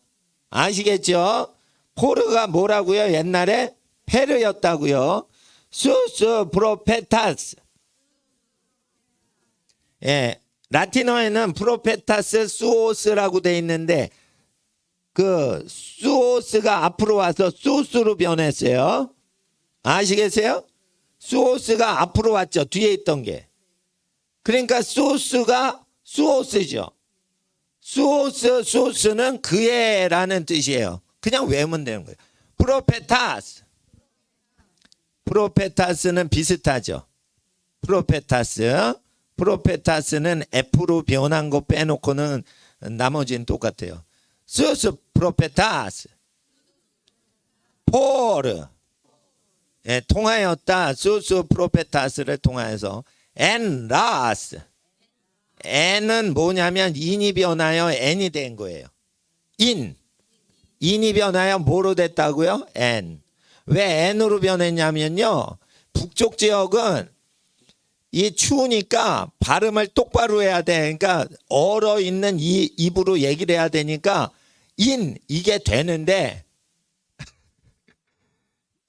아시겠죠? 포르가 뭐라고요? 옛날에 페르였다고요. 수스 프로페타스. 예, 라틴어에는 프로페타스 수오스라고 돼 있는데 그 수오스가 앞으로 와서 수스로 변했어요. 아시겠어요? 수오스가 앞으로 왔죠. 뒤에 있던 게. 그러니까 수스가 수오스죠. 수스는 그애라는 뜻이에요. 그냥 외우면 되는 거예요. 프로페타스는 비슷하죠. 프로페타스는 F로 변한 거 빼놓고는 나머지는 똑같아요. 수스 프로페타스 포르 예, 통하였다. 수스 프로페타스를 통하여서 엔라스 N은 뭐냐면 인이 변하여 N이 된 거예요. 인이 변하여 뭐로 됐다고요? N. 왜 N으로 변했냐면요. 북쪽 지역은 이 추우니까 발음을 똑바로 해야 돼. 그러니까 얼어 있는 이 입으로 얘기를 해야 되니까 이게 되는데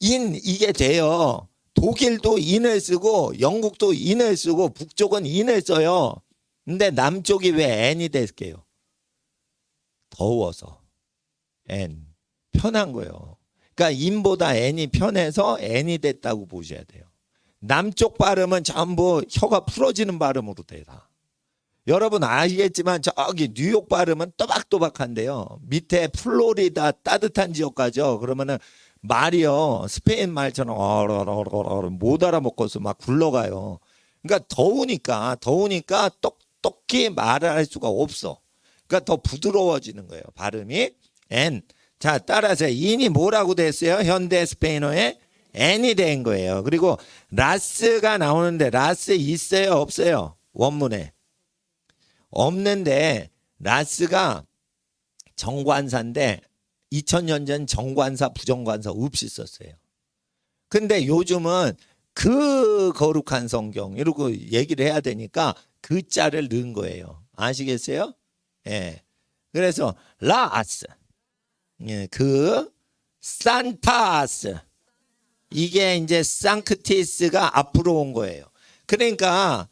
이게 돼요. 독일도 인을 쓰고 영국도 인을 쓰고 북쪽은 인을 써요. 근데 남쪽이 왜 N이 됐게요? 더워서 N 편한 거예요. 그러니까 인보다 N이 편해서 N이 됐다고 보셔야 돼요. 남쪽 발음은 전부 혀가 풀어지는 발음으로 돼요. 여러분 아시겠지만 저기 뉴욕 발음은 또박또박한데요. 밑에 플로리다 따뜻한 지역 가죠. 그러면은 말이요 스페인 말처럼 못 알아먹고서 막 굴러가요. 그러니까 더우니까 똑똑히 말을 할 수가 없어. 그러니까 더 부드러워지는 거예요. 발음이 N. 자 따라서 인이 뭐라고 됐어요? 현대 스페인어에 N이 된 거예요. 그리고 라스가 나오는데 라스 있어요? 없어요? 원문에. 없는데 라스가 정관사인데 2000년 전 정관사 부정관사 없이 썼어요. 근데 요즘은 그 거룩한 성경 이러고 얘기를 해야 되니까 그 자를 넣은 거예요. 아시겠어요? 예. 그래서 라스 예, 그 산타스 이게 이제 상크티스가 앞으로 온 거예요. 그러니까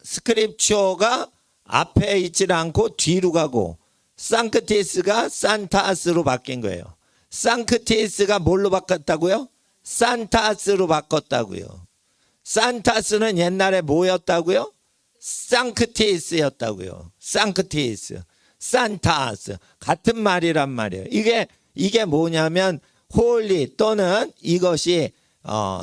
스크립처가 앞에 있지 않고 뒤로 가고 상크티스가 산타스로 바뀐 거예요. 상크티스가 뭘로 바꿨다고요? 산타스로 바꿨다고요. 산타스는 옛날에 뭐였다고요? 상크티스였다고요. 상크티스, 산타스 같은 말이란 말이에요. 이게 뭐냐면 홀리 또는 이것이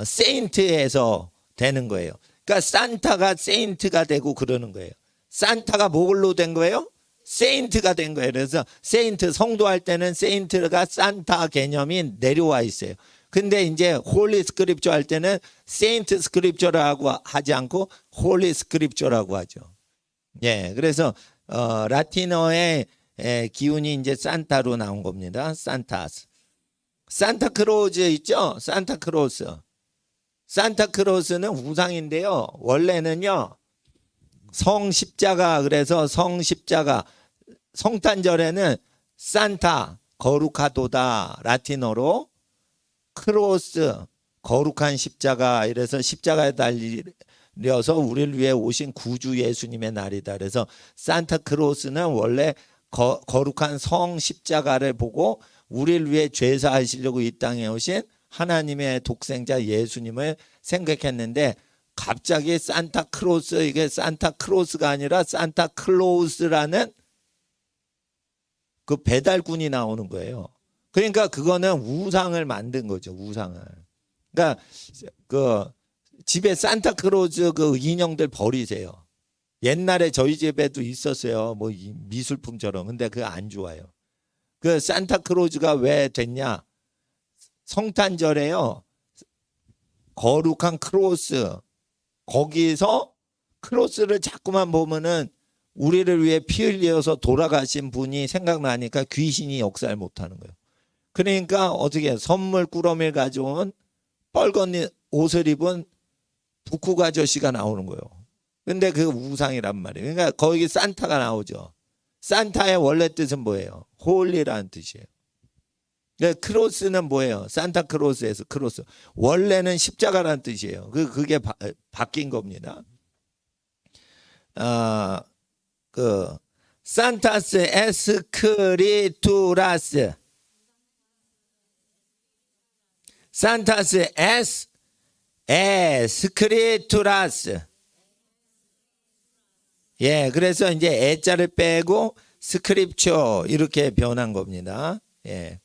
세인트에서 되는 거예요. 그러니까 산타가 세인트가 되고 그러는 거예요. 산타가 뭘로 된 거예요? 세인트가 된 거예요. 그래서 세인트 성도할 때는 세인트가 산타 개념이 내려와 있어요. 근데 이제 홀리 스크립처 할 때는 세인트 스크립처라고 하지 않고 홀리 스크립처라고 하죠. 예, 그래서 라틴어의 기운이 이제 산타로 나온 겁니다. 산타스. 산타크로즈 있죠? 산타크로스. 산타크로스는 우상인데요. 원래는요. 성십자가, 그래서 성십자가 성탄절에는 산타 거룩하도다 라틴어로, 크로스 거룩한 십자가, 이래서 십자가에 달려서 우리를 위해 오신 구주 예수님의 날이다. 그래서 산타크로스는 원래 거룩한 성십자가를 보고 우리를 위해 죄사하시려고 이 땅에 오신 하나님의 독생자 예수님을 생각했는데, 갑자기 산타크로스, 이게 산타크로스가 아니라 산타클로스라는 그 배달군이 나오는 거예요. 그러니까 그거는 우상을 만든 거죠. 우상을. 그러니까 그 집에 산타크로스 그 인형들 버리세요. 옛날에 저희 집에도 있었어요. 뭐 미술품처럼. 근데 그거 안 좋아요. 그 산타크로스가 왜 됐냐? 성탄절에요. 거룩한 크로스, 거기서 크로스를 자꾸만 보면은 우리를 위해 피 흘려서 돌아가신 분이 생각나니까 귀신이 역사를 못하는 거예요. 그러니까 어떻게 선물 꾸러미를 가져온 빨간 옷을 입은 북극 아저씨가 나오는 거예요. 근데 그 우상이란 말이에요. 그러니까 거기 산타가 나오죠. 산타의 원래 뜻은 뭐예요? 홀리라는 뜻이에요. 크로스는 뭐예요? 산타크로스에서 크로스. 원래는 십자가라는 뜻이에요. 그게 바뀐 겁니다. 산타스 에스크리투라스. 산타스 에스크리투라스. 예, 그래서 이제 애자를 빼고 스크립처 이렇게 변한 겁니다. 예.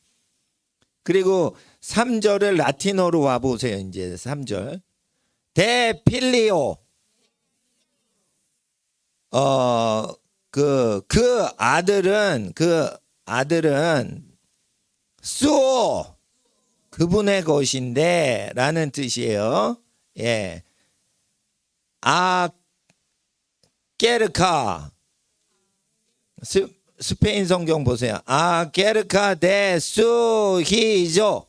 그리고 3절을 라틴어로 와 보세요. 이제 3절. 데필리오. 그 아들은 수오 그분의 것인데 라는 뜻이에요. 예. 아게르카. 스페인 성경 보세요. 아게르카 데 수히조.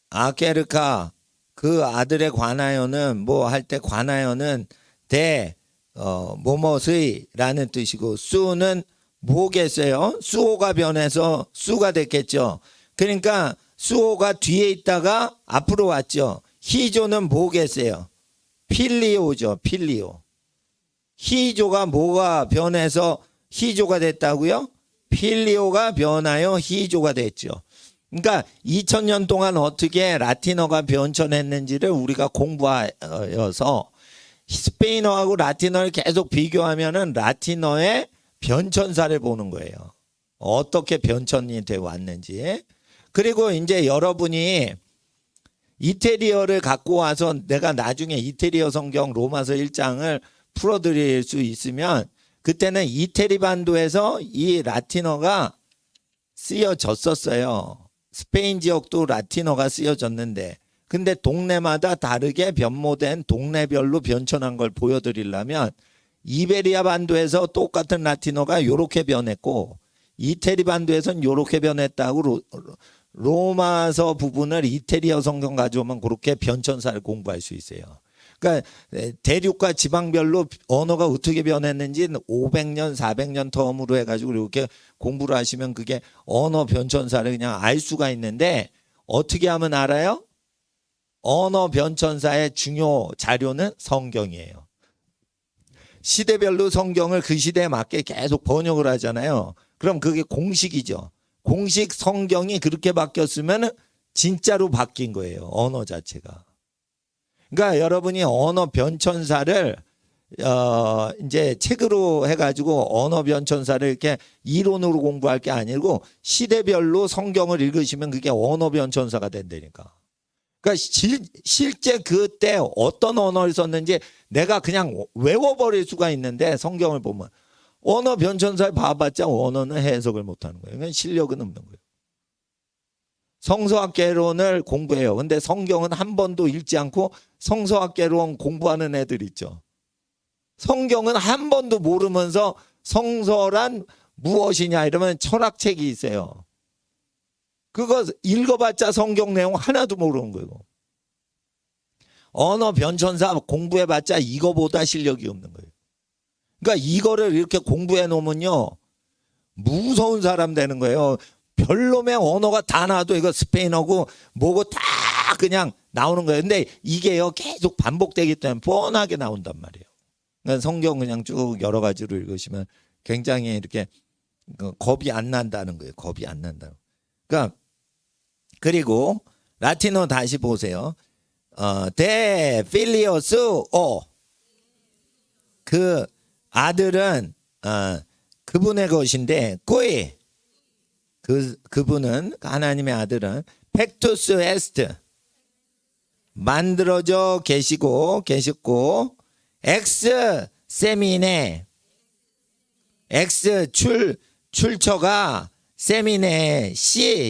아게르카 그 아들에 관하여는 뭐 할 때 관하여는 뭐뭐스이라는 뜻이고, 수는 뭐겠어요? 수호가 변해서 수가 됐겠죠. 그러니까 수호가 뒤에 있다가 앞으로 왔죠. 히조는 뭐겠어요? 필리오죠. 필리오. 히조가 뭐가 변해서 히조가 됐다고요? 필리오가 변하여 히조가 됐죠. 그러니까 2000년 동안 어떻게 라틴어가 변천했는지를 우리가 공부하여서 스페인어하고 라틴어를 계속 비교하면은 라틴어의 변천사를 보는 거예요. 어떻게 변천이 되어 왔는지. 그리고 이제 여러분이 이태리어를 갖고 와서 내가 나중에 이태리어 성경 로마서 1장을 풀어드릴 수 있으면, 그때는 이태리 반도에서 이 라틴어가 쓰여졌었어요. 스페인 지역도 라틴어가 쓰여졌는데, 근데 동네마다 다르게 변모된 동네별로 변천한 걸 보여드리려면 이베리아 반도에서 똑같은 라틴어가 요렇게 변했고 이태리 반도에서는 요렇게 변했다고 로마서 부분을 이태리어 성경 가져오면 그렇게 변천사를 공부할 수 있어요. 그러니까 대륙과 지방별로 언어가 어떻게 변했는지 500년, 400년 텀으로 해가지고 이렇게 공부를 하시면 그게 언어 변천사를 그냥 알 수가 있는데, 어떻게 하면 알아요? 언어 변천사의 중요 자료는 성경이에요. 시대별로 성경을 그 시대에 맞게 계속 번역을 하잖아요. 그럼 그게 공식이죠. 공식 성경이 그렇게 바뀌었으면 진짜로 바뀐 거예요. 언어 자체가. 그러니까 여러분이 언어 변천사를 이제 책으로 해가지고 언어 변천사를 이렇게 이론으로 공부할 게 아니고 시대별로 성경을 읽으시면 그게 언어 변천사가 된다니까. 그러니까 실제 그때 어떤 언어를 썼는지 내가 그냥 외워버릴 수가 있는데 성경을 보면 언어 변천사를 봐봤자 언어는 해석을 못하는 거예요. 그러니까 실력은 없는 거예요. 성서학개론을 공부해요. 근데 성경은 한 번도 읽지 않고 성서학개론 공부하는 애들 있죠. 성경은 한 번도 모르면서 성서란 무엇이냐 이러면 철학책이 있어요. 그거 읽어봤자 성경 내용 하나도 모르는 거예요. 언어 변천사 공부해봤자 이거보다 실력이 없는 거예요. 그러니까 이거를 이렇게 공부해 놓으면요 무서운 사람 되는 거예요. 별놈의 언어가 다 나와도 이거 스페인어고 뭐고 다 그냥 나오는 거예요. 근데 이게요 계속 반복되기 때문에 뻔하게 나온단 말이에요. 그러니까 성경 그냥 쭉 여러 가지로 읽으시면 굉장히 이렇게 겁이 안 난다는 거예요. 겁이 안 난다. 그러니까 그리고 라틴어 다시 보세요. 데 필리오스 오. 그 아들은 그분의 것인데 꾸이 그분은 하나님의 아들은 팩투스 에스트 만들어져 계셨고 엑스 세미네 엑스 출처가 세미네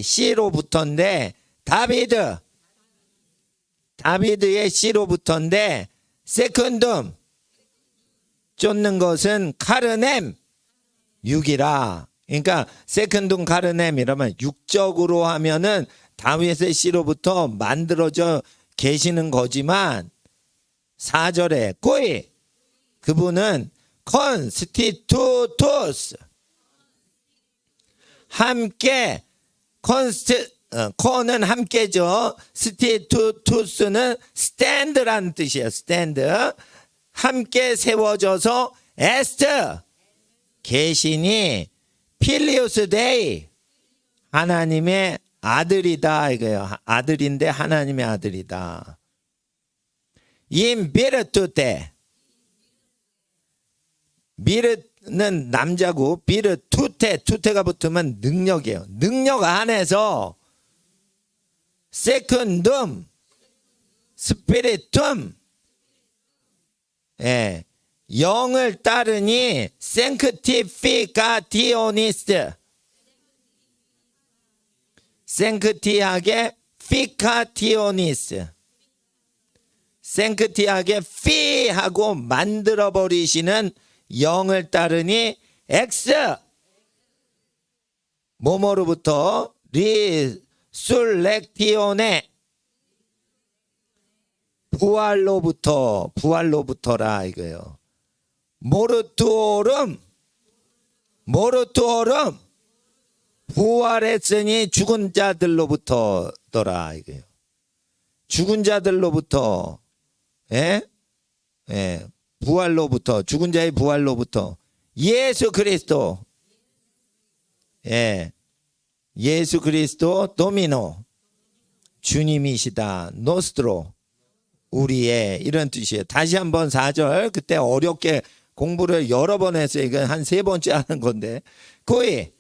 C로부터인데 다비드의 C로부터인데 세컨둠 쫓는 것은 카르넴 6이라. 그러니까 세컨둠 카르넴 이러면 육적으로 하면은 다윗의 C로부터 만들어져 계시는 거지만 4절에 꾸이 그분은 컨스티투토스 함께 컨은 함께죠. 스티투투스는 스탠드라는 뜻이에요. 스탠드 함께 세워져서 에스트 계시니 필리우스 데이 하나님의 아들이다 이거예요. 아들인데 하나님의 아들이다. 인 비르투테 비르는 남자고 투테가 붙으면 능력이에요. 능력 안에서 세컨둠 스피리툼 예, 영을 따르니 생크티피카티오니스트 생크티하게 피카티오니스 생크티하게 피하고 만들어버리시는 영을 따르니 엑스 뭐뭐로부터 리술렉티오네 부활로부터라 이거예요. 모르투오름 부활했으니 죽은 자들로부터더라 이거예요. 죽은 자들로부터 예? 부활로부터 죽은 자의 부활로부터 예수 그리스도 예수 그리스도 도미노 주님이시다 노스트로 우리의 이런 뜻이에요. 다시 한번 4절 그때 어렵게 공부를 여러 번 했어요. 이건 한 3번째 하는 건데 거의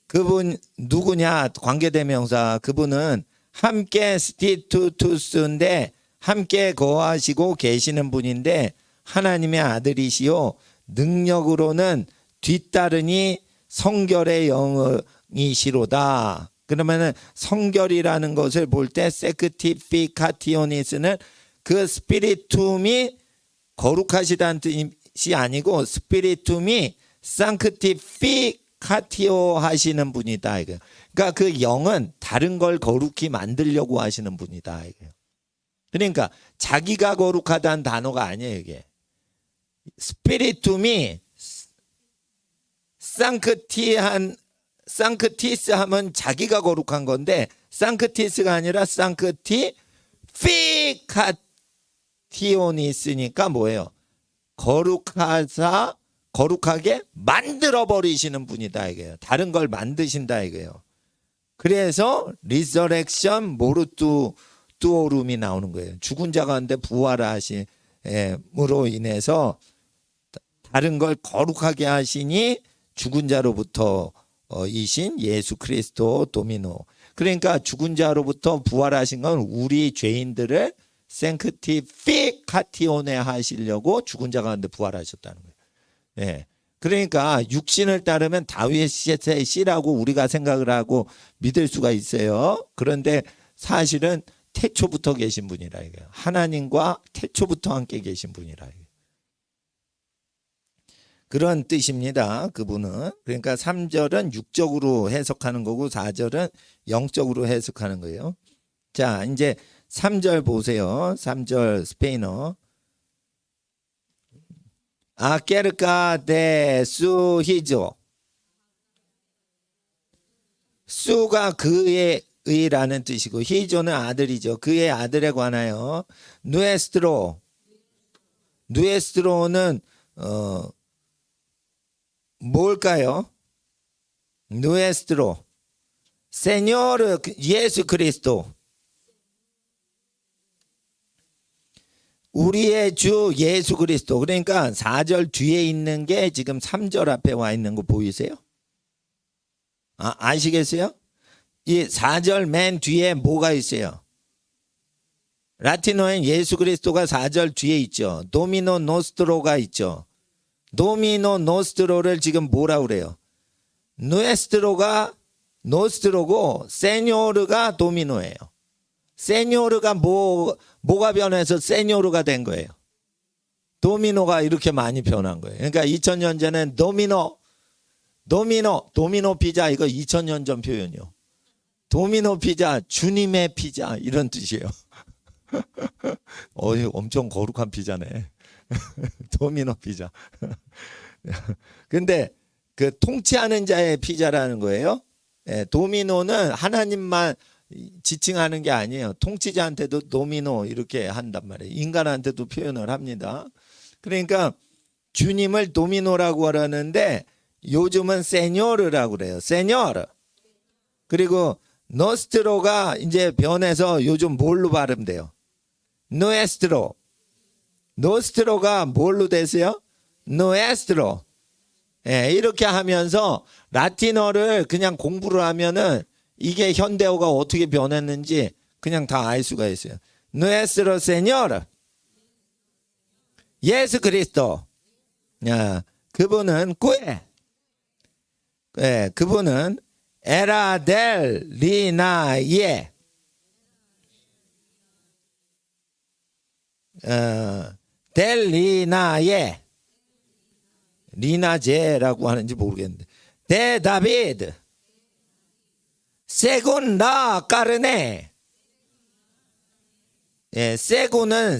그분 누구냐 관계대명사 그분은 함께 스티투투스인데 함께 거하시고 계시는 분인데 하나님의 아들이시요 능력으로는 뒤따르니 성결의 영이시로다. 그러면은 성결이라는 것을 볼 때 세크티피카티오니스는 그 스피리툼이 거룩하시다는 뜻이 아니고 스피리툼이 상크티피카티오 하시는 분이다. 그러니까 그 영은 다른 걸 거룩히 만들려고 하시는 분이다. 그러니까 자기가 거룩하다는 단어가 아니에요. 이게 스피리툼이 상크티스 하면 자기가 거룩한 건데 상크티스가 아니라 상크티 피카티온이 있으니까 뭐예요? 거룩하게 만들어 버리시는 분이다 이거예요. 다른 걸 만드신다 이거예요. 그래서 리서렉션 모르뚜오룸이 나오는 거예요. 죽은 자 가운데 부활하심으로 인해서 다른 걸 거룩하게 하시니 죽은 자로부터 이신 예수 그리스도 도미노. 그러니까 죽은 자로부터 부활하신 건 우리 죄인들을 생크티피카티오네 하시려고 죽은 자 가운데 부활하셨다는 거예요. 예. 그러니까 육신을 따르면 다윗의 씨라고 우리가 생각을 하고 믿을 수가 있어요. 그런데 사실은 태초부터 계신 분이라 이거예요. 하나님과 태초부터 함께 계신 분이라 이거예요. 그런 뜻입니다. 그분은. 그러니까 3절은 육적으로 해석하는 거고 4절은 영적으로 해석하는 거예요. 자, 이제 3절 보세요. 3절 스페인어. 아케르카 데 수 히조. 수가 그의 의라는 뜻이고 히조는 아들이죠. 그의 아들에 관하여 누에스트로는 뭘까요? 누에스트로 세뇨르 예수 그리스도 우리의 주 예수 그리스도. 그러니까 4절 뒤에 있는 게 지금 3절 앞에 와 있는 거 보이세요? 아시겠어요? 이 4절 맨 뒤에 뭐가 있어요? 라틴어엔 예수 그리스도가 4절 뒤에 있죠. 도미노 노스트로가 있죠. 도미노 노스트로를 지금 뭐라 그래요? 누에스트로가 노스트로고 세뇨르가 도미노예요. 세뇨르가 뭐가 변해서 세뇨르가 된 거예요? 도미노가 이렇게 많이 변한 거예요. 그러니까 2000년 전엔 도미노 피자 이거 2000년 전 표현이요. 도미노 피자 주님의 피자 이런 뜻이에요. 엄청 거룩한 피자네. 도미노 피자. 근데 그 통치하는 자의 피자라는 거예요. 도미노는 하나님만 지칭하는 게 아니에요. 통치자한테도 도미노 이렇게 한단 말이에요. 인간한테도 표현을 합니다. 그러니까 주님을 도미노라고 하라는데 요즘은 세뇨르라고 그래요. 세뇨르. 그리고 노스트로가 이제 변해서 요즘 뭘로 발음돼요? 노에스트로. 노스트로가 뭘로 되세요? 노에스트로. 이렇게 하면서 라틴어를 그냥 공부를 하면은 이게 현대어가 어떻게 변했는지 그냥 다 알 수가 있어요. 누에스로 세뇨르 예수 그리스도. 그분은 그분은 에라델 리나예 델 리나예 리나제라고 하는지 모르겠는데 데 다비드 세군 라 까르네. 세군은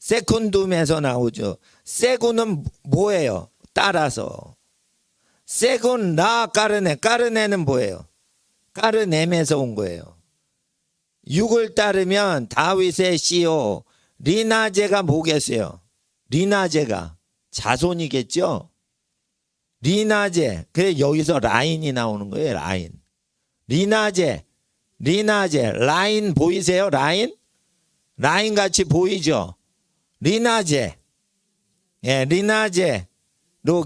세쿤둠에서 나오죠. 세군은 뭐예요? 따라서. 세군 라 까르네. 까르네는 뭐예요? 까르넴에서 온 거예요. 6을 따르면 다윗의 씨요. 리나제가 뭐겠어요? 리나제가 자손이겠죠? 리나제. 그래 여기서 라인이 나오는 거예요. 라인. 리나제, 라인 보이세요? 라인 같이 보이죠? 리나제, 리나제로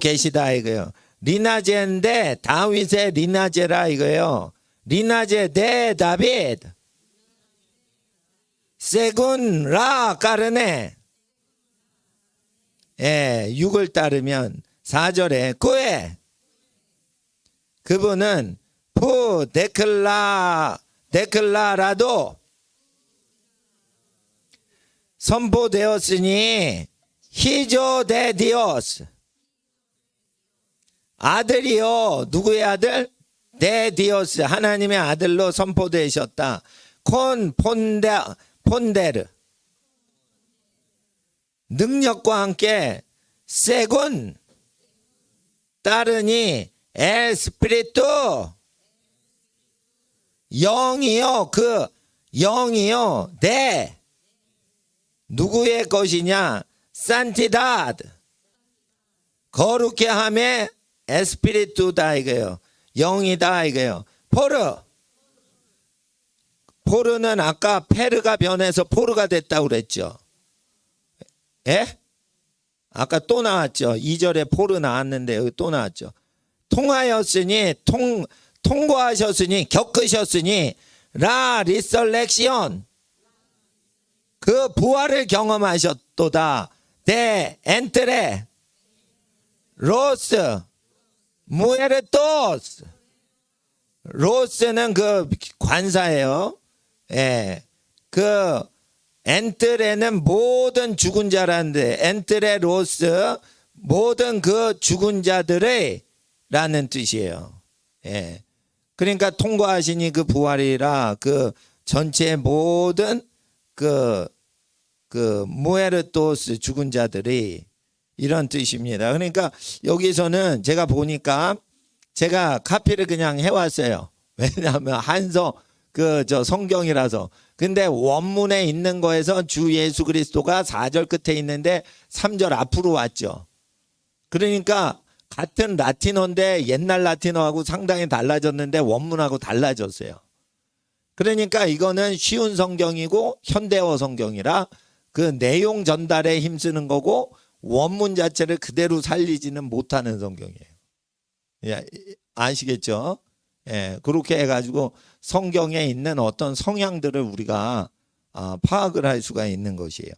계시다 이거요. 리나제인데 다윗의 리나제라 이거요. 리나제 데 다비드, 세군 라 까르네. 6을 따르면 4절에 그분은 푸 데클라라도 선포되었으니 히조 데 디오스 아들이요. 누구의 아들? 데 디오스 하나님의 아들로 선포되셨다. 폰데르 능력과 함께 세군 따르니 에스피리투 영이요. 그 영이요. 네. 누구의 것이냐? 산티다드. 거룩해 함에 에스피리투다 이거예요. 영이다 이거예요. 포르는 아까 페르가 변해서 포르가 됐다고 그랬죠. 예? 아까 또 나왔죠. 2절에 포르 나왔는데 여기 또 나왔죠. 통하였으니 통과하셨으니 겪으셨으니 라 리설렉션 그 부활을 경험하셨도다. 데 엔트레 로스 무에르토스. 로스는 그 관사예요. 예. 그 엔트레는 모든 죽은 자라는데 엔트레 로스 모든 그 죽은 자들의 라는 뜻이에요. 예. 그러니까 통과하시니 그 부활이라 그 전체 모든 그 무에르토스 죽은 자들이 이런 뜻입니다. 그러니까 여기서는 제가 보니까 제가 카피를 그냥 해왔어요. 왜냐하면 한서 성경이라서. 근데 원문에 있는 거에서 주 예수 그리스도가 4절 끝에 있는데 3절 앞으로 왔죠. 그러니까 같은 라틴어인데 옛날 라틴어하고 상당히 달라졌는데 원문하고 달라졌어요. 그러니까 이거는 쉬운 성경이고 현대어 성경이라 그 내용 전달에 힘쓰는 거고 원문 자체를 그대로 살리지는 못하는 성경이에요. 예, 아시겠죠? 예, 그렇게 해가지고 성경에 있는 어떤 성향들을 우리가 파악을 할 수가 있는 것이에요.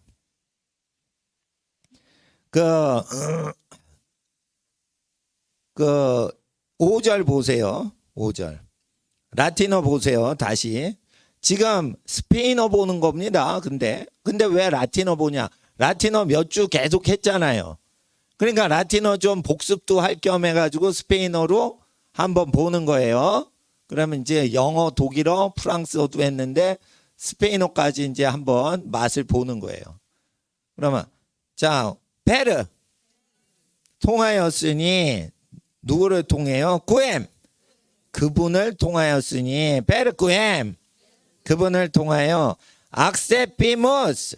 그 5절 보세요. 5절. 라틴어 보세요. 다시. 지금 스페인어 보는 겁니다. 근데 왜 라틴어 보냐? 라틴어 몇 주 계속 했잖아요. 그러니까 라틴어 좀 복습도 할 겸 해가지고 스페인어로 한번 보는 거예요. 그러면 이제 영어, 독일어, 프랑스어도 했는데 스페인어까지 이제 한번 맛을 보는 거예요. 그러면 자, 페르 통하였으니 누구를 통해요? 구엠 그분을 통하였으니 페르 구엠 그분을 통하여 악세피무스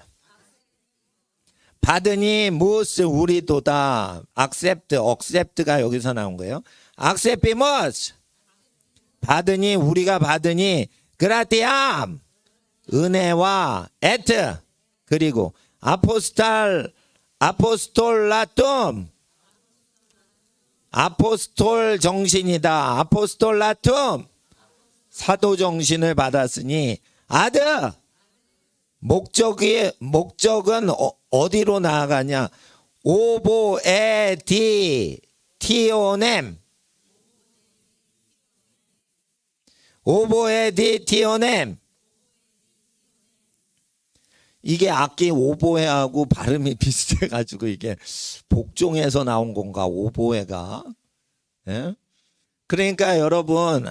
받으니 무스 우리도다. 억셉트가 여기서 나온 거예요. 악세피무스 받으니 우리가 받으니 그라티암 은혜와 에트 그리고 아포스톨라툼 아포스톨 정신이다. 아포스톨라툼 사도 정신을 받았으니 아드 목적은 어디로 나아가냐? 오보에디티오넴 이게 악기 오보에하고 발음이 비슷해가지고 이게 복종에서 나온 건가 오보에가. 예? 그러니까 여러분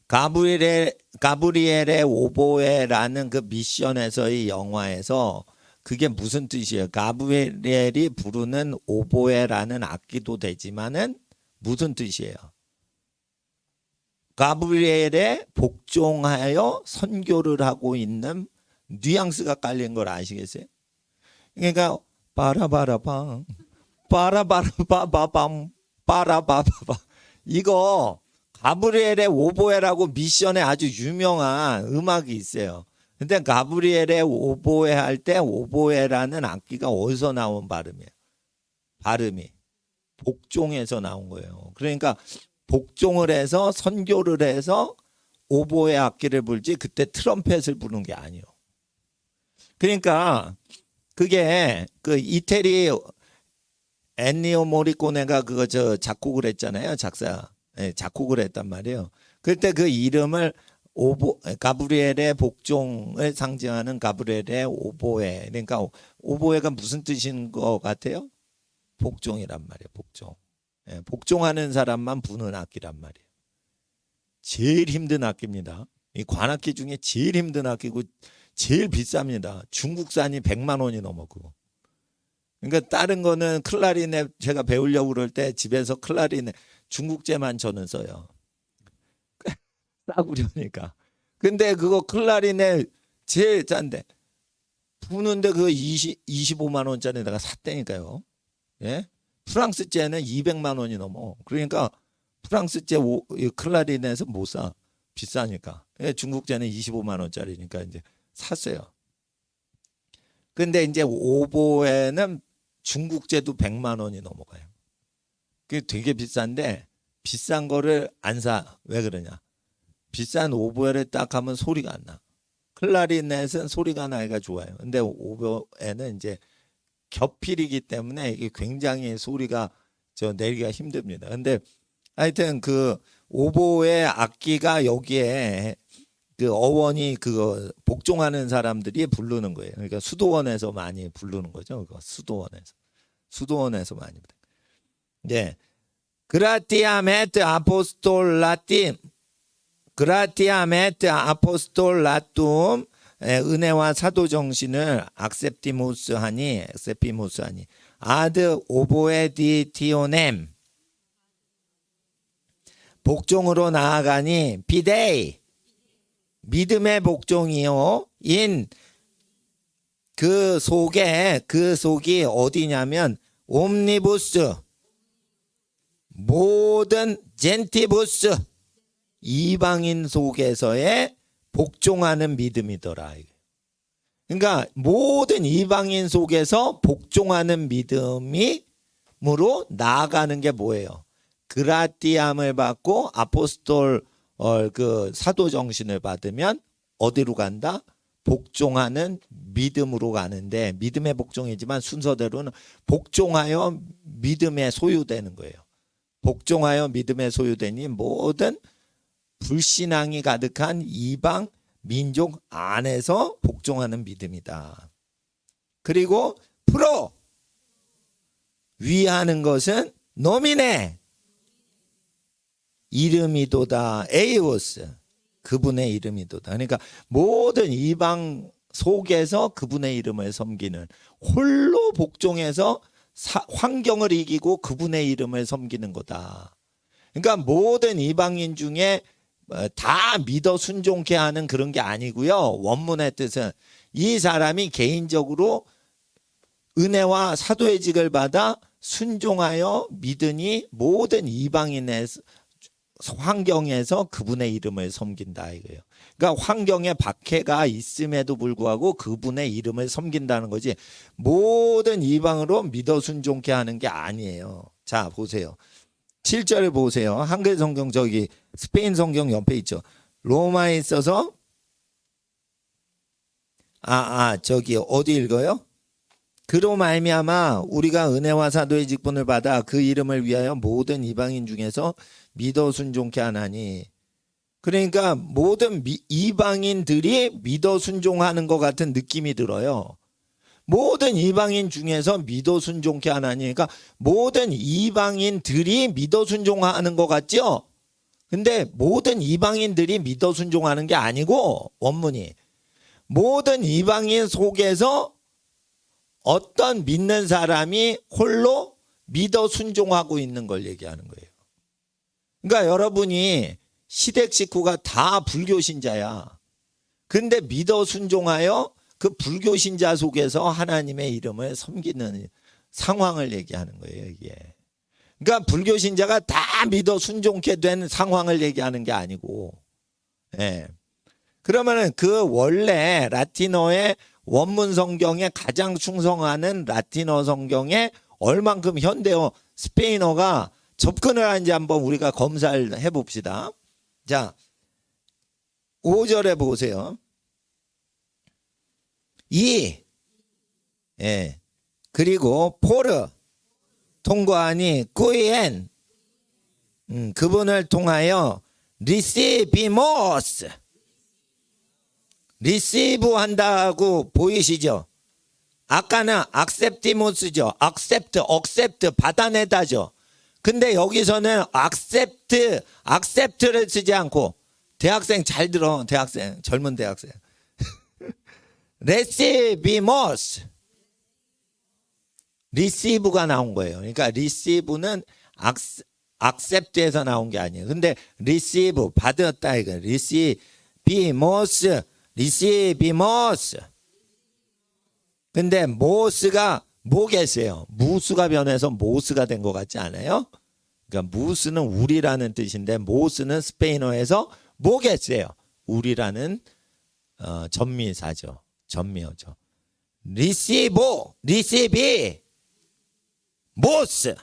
가브리엘의 오보에라는 그 미션에서의 영화에서 그게 무슨 뜻이에요? 가브리엘이 부르는 오보에라는 악기도 되지만은 무슨 뜻이에요? 가브리엘에 복종하여 선교를 하고 있는 뉘앙스가 깔린 걸 아시겠어요? 그러니까 빠라바라방 빠라바라바밤 빠라바바바 이거 가브리엘의 오보에라고 미션에 아주 유명한 음악이 있어요. 근데 가브리엘의 오보에 할 때 오보에라는 악기가 어디서 나온 발음이에요? 발음이 복종에서 나온 거예요. 그러니까 복종을 해서 선교를 해서 오보에 악기를 불지 그때 트럼펫을 부는 게 아니에요. 그러니까 그게 그 이태리 엔니오 모리코네가 그거 작곡을 했잖아요. 작곡을 했단 말이에요. 그때 그 이름을 가브리엘의 복종을 상징하는 가브리엘의 오보에. 그러니까 오보에가 무슨 뜻인 것 같아요? 복종이란 말이에요. 복종. 예, 복종하는 사람만 부는 악기란 말이에요. 제일 힘든 악기입니다. 이 관악기 중에 제일 힘든 악기고 제일 비쌉니다. 중국산이 100만 원이 넘어 그거. 그러니까 다른 거는 클라리넷 제가 배우려고 그럴 때 집에서 클라리넷 중국제만 저는 써요. 싸구려니까. 근데 그거 클라리넷 제일 싼데 부는데 그거 25만 원짜리 내가 샀다니까요. 예? 프랑스 째는 200만 원이 넘어. 그러니까 프랑스 째 클라리넷은 못 사. 비싸니까. 예, 중국 째는 25만 원짜리니까 이제 샀어요. 근데 이제 오보에는 중국 째도 100만 원이 넘어가요. 그게 되게 비싼데 비싼 거를 안 사. 왜 그러냐? 비싼 오보에를 딱 하면 소리가 안 나. 클라리넷은 소리가 나기가 좋아요. 근데 오보에는 이제 겹필이기 때문에 이게 굉장히 소리가 내기가 힘듭니다. 근데 하여튼 그 오보의 악기가 여기에 그 어원이 그거 복종하는 사람들이 부르는 거예요. 그러니까 수도원에서 많이 부르는 거죠. 그거 수도원에서 많이. 네. 그라티암 에트 아포스톨라팀 그라티암 에트 아포스톨라툼 은혜와 사도 정신을 악셉티무스 하니 아드 오보에디티오넴 복종으로 나아가니 비데이 믿음의 복종이요 인 그 속이 어디냐면 옴니부스 모든 젠티부스 이방인 속에서의 복종하는 믿음이더라. 그러니까 모든 이방인 속에서 복종하는 믿음으로 나아가는 게 뭐예요? 그라티암을 받고 아포스톨 그 사도 정신을 받으면 어디로 간다? 복종하는 믿음으로 가는데 믿음의 복종이지만 순서대로는 복종하여 믿음에 소유되는 거예요. 복종하여 믿음에 소유되니 모든 불신앙이 가득한 이방 민족 안에서 복종하는 믿음이다. 그리고 프로 위하는 것은 노미네 이름이도다 에이오스 그분의 이름이도다. 그러니까 모든 이방 속에서 그분의 이름을 섬기는 홀로 복종해서 환경을 이기고 그분의 이름을 섬기는 거다. 그러니까 모든 이방인 중에 다 믿어 순종케 하는 그런 게 아니고요. 원문의 뜻은 이 사람이 개인적으로 은혜와 사도의 직을 받아 순종하여 믿으니 모든 이방인의 환경에서 그분의 이름을 섬긴다 이거예요. 그러니까 환경에 박해가 있음에도 불구하고 그분의 이름을 섬긴다는 거지 모든 이방으로 믿어 순종케 하는 게 아니에요. 자 보세요. 7절을 보세요. 한글 성경 저기 스페인 성경 옆에 있죠. 로마에 있어서 저기 어디 읽어요? 그로 말미암아 우리가 은혜와 사도의 직분을 받아 그 이름을 위하여 모든 이방인 중에서 믿어 순종케 하나니. 그러니까 모든 이방인들이 믿어 순종하는 것 같은 느낌이 들어요. 모든 이방인 중에서 믿어 순종케 하나니. 그러니까 모든 이방인들이 믿어 순종하는 것 같죠? 근데 모든 이방인들이 믿어 순종하는 게 아니고 원문이 모든 이방인 속에서 어떤 믿는 사람이 홀로 믿어 순종하고 있는 걸 얘기하는 거예요. 그러니까 여러분이 시댁 식구가 다 불교 신자야. 근데 믿어 순종하여 그 불교 신자 속에서 하나님의 이름을 섬기는 상황을 얘기하는 거예요, 이게. 그러니까 불교 신자가 다 믿어 순종케 된 상황을 얘기하는 게 아니고, 예. 그러면은 그 원래 라틴어의 원문 성경에 가장 충성하는 라틴어 성경에 얼만큼 현대어 스페인어가 접근을 하는지 한번 우리가 검사를 해봅시다. 자, 5절에 보세요. 예. 그리고 포르 통과하니 꾸이엔 그분을 통하여 리시비모스 리시브 한다고 보이시죠? 아까는 악셉티모스죠. 억셉트 받아내다죠. 근데 여기서는 악셉트를 쓰지 않고 대학생 잘 들어. 대학생 젊은 대학생 레시비모스 리시브가 나온 거예요. 그러니까 리시브는 악셉트에서 나온 게 아니에요. 근데 리시브 받았다 이거 리시비모스 리시비모스. 근데 모스가 뭐겠어요? 무수가 변해서 모스가 된 것 같지 않아요? 그러니까 무스는 우리라는 뜻인데 모스는 스페인어에서 뭐겠어요? 우리라는 전미사죠. 전미어죠. 리시비 모스.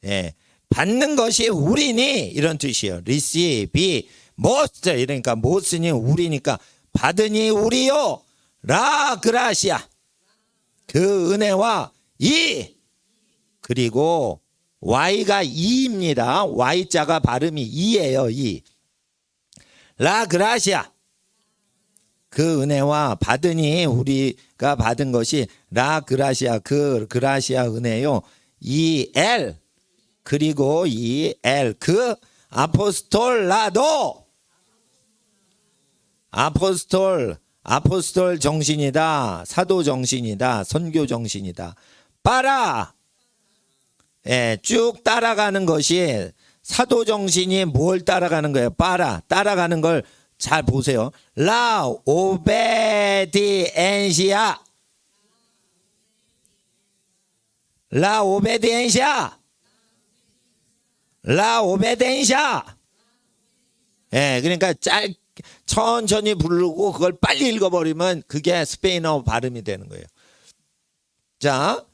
예. 받는 것이 우리니 이런 뜻이에요. 리시비 모스. 이러니까 모스니 우리니까 받으니 우리요. 라 그라시아. 그 은혜와 이. 그리고 Y가 이입니다. Y자가 발음이 이예요. 이. 라 그라시아. 그 은혜와 받으니 우리가 받은 것이 라 그라시아. 그 그라시아 은혜요. 이 L. 그리고 이 L. 그 아포스톨라도. 아포스톨 정신이다. 사도 정신이다. 선교 정신이다. 빠라. 예, 쭉 따라가는 것이 사도 정신이 뭘 따라가는 거예요? 빠라. 따라가는 걸 잘 보세요. 라 오베디엔시아. 라 오베디엔시아. 라 오베덴샤. 예, 그러니까 천천히 부르고 그걸 빨리 읽어버리면 그게 스페인어 발음이 되는 거예요. 자,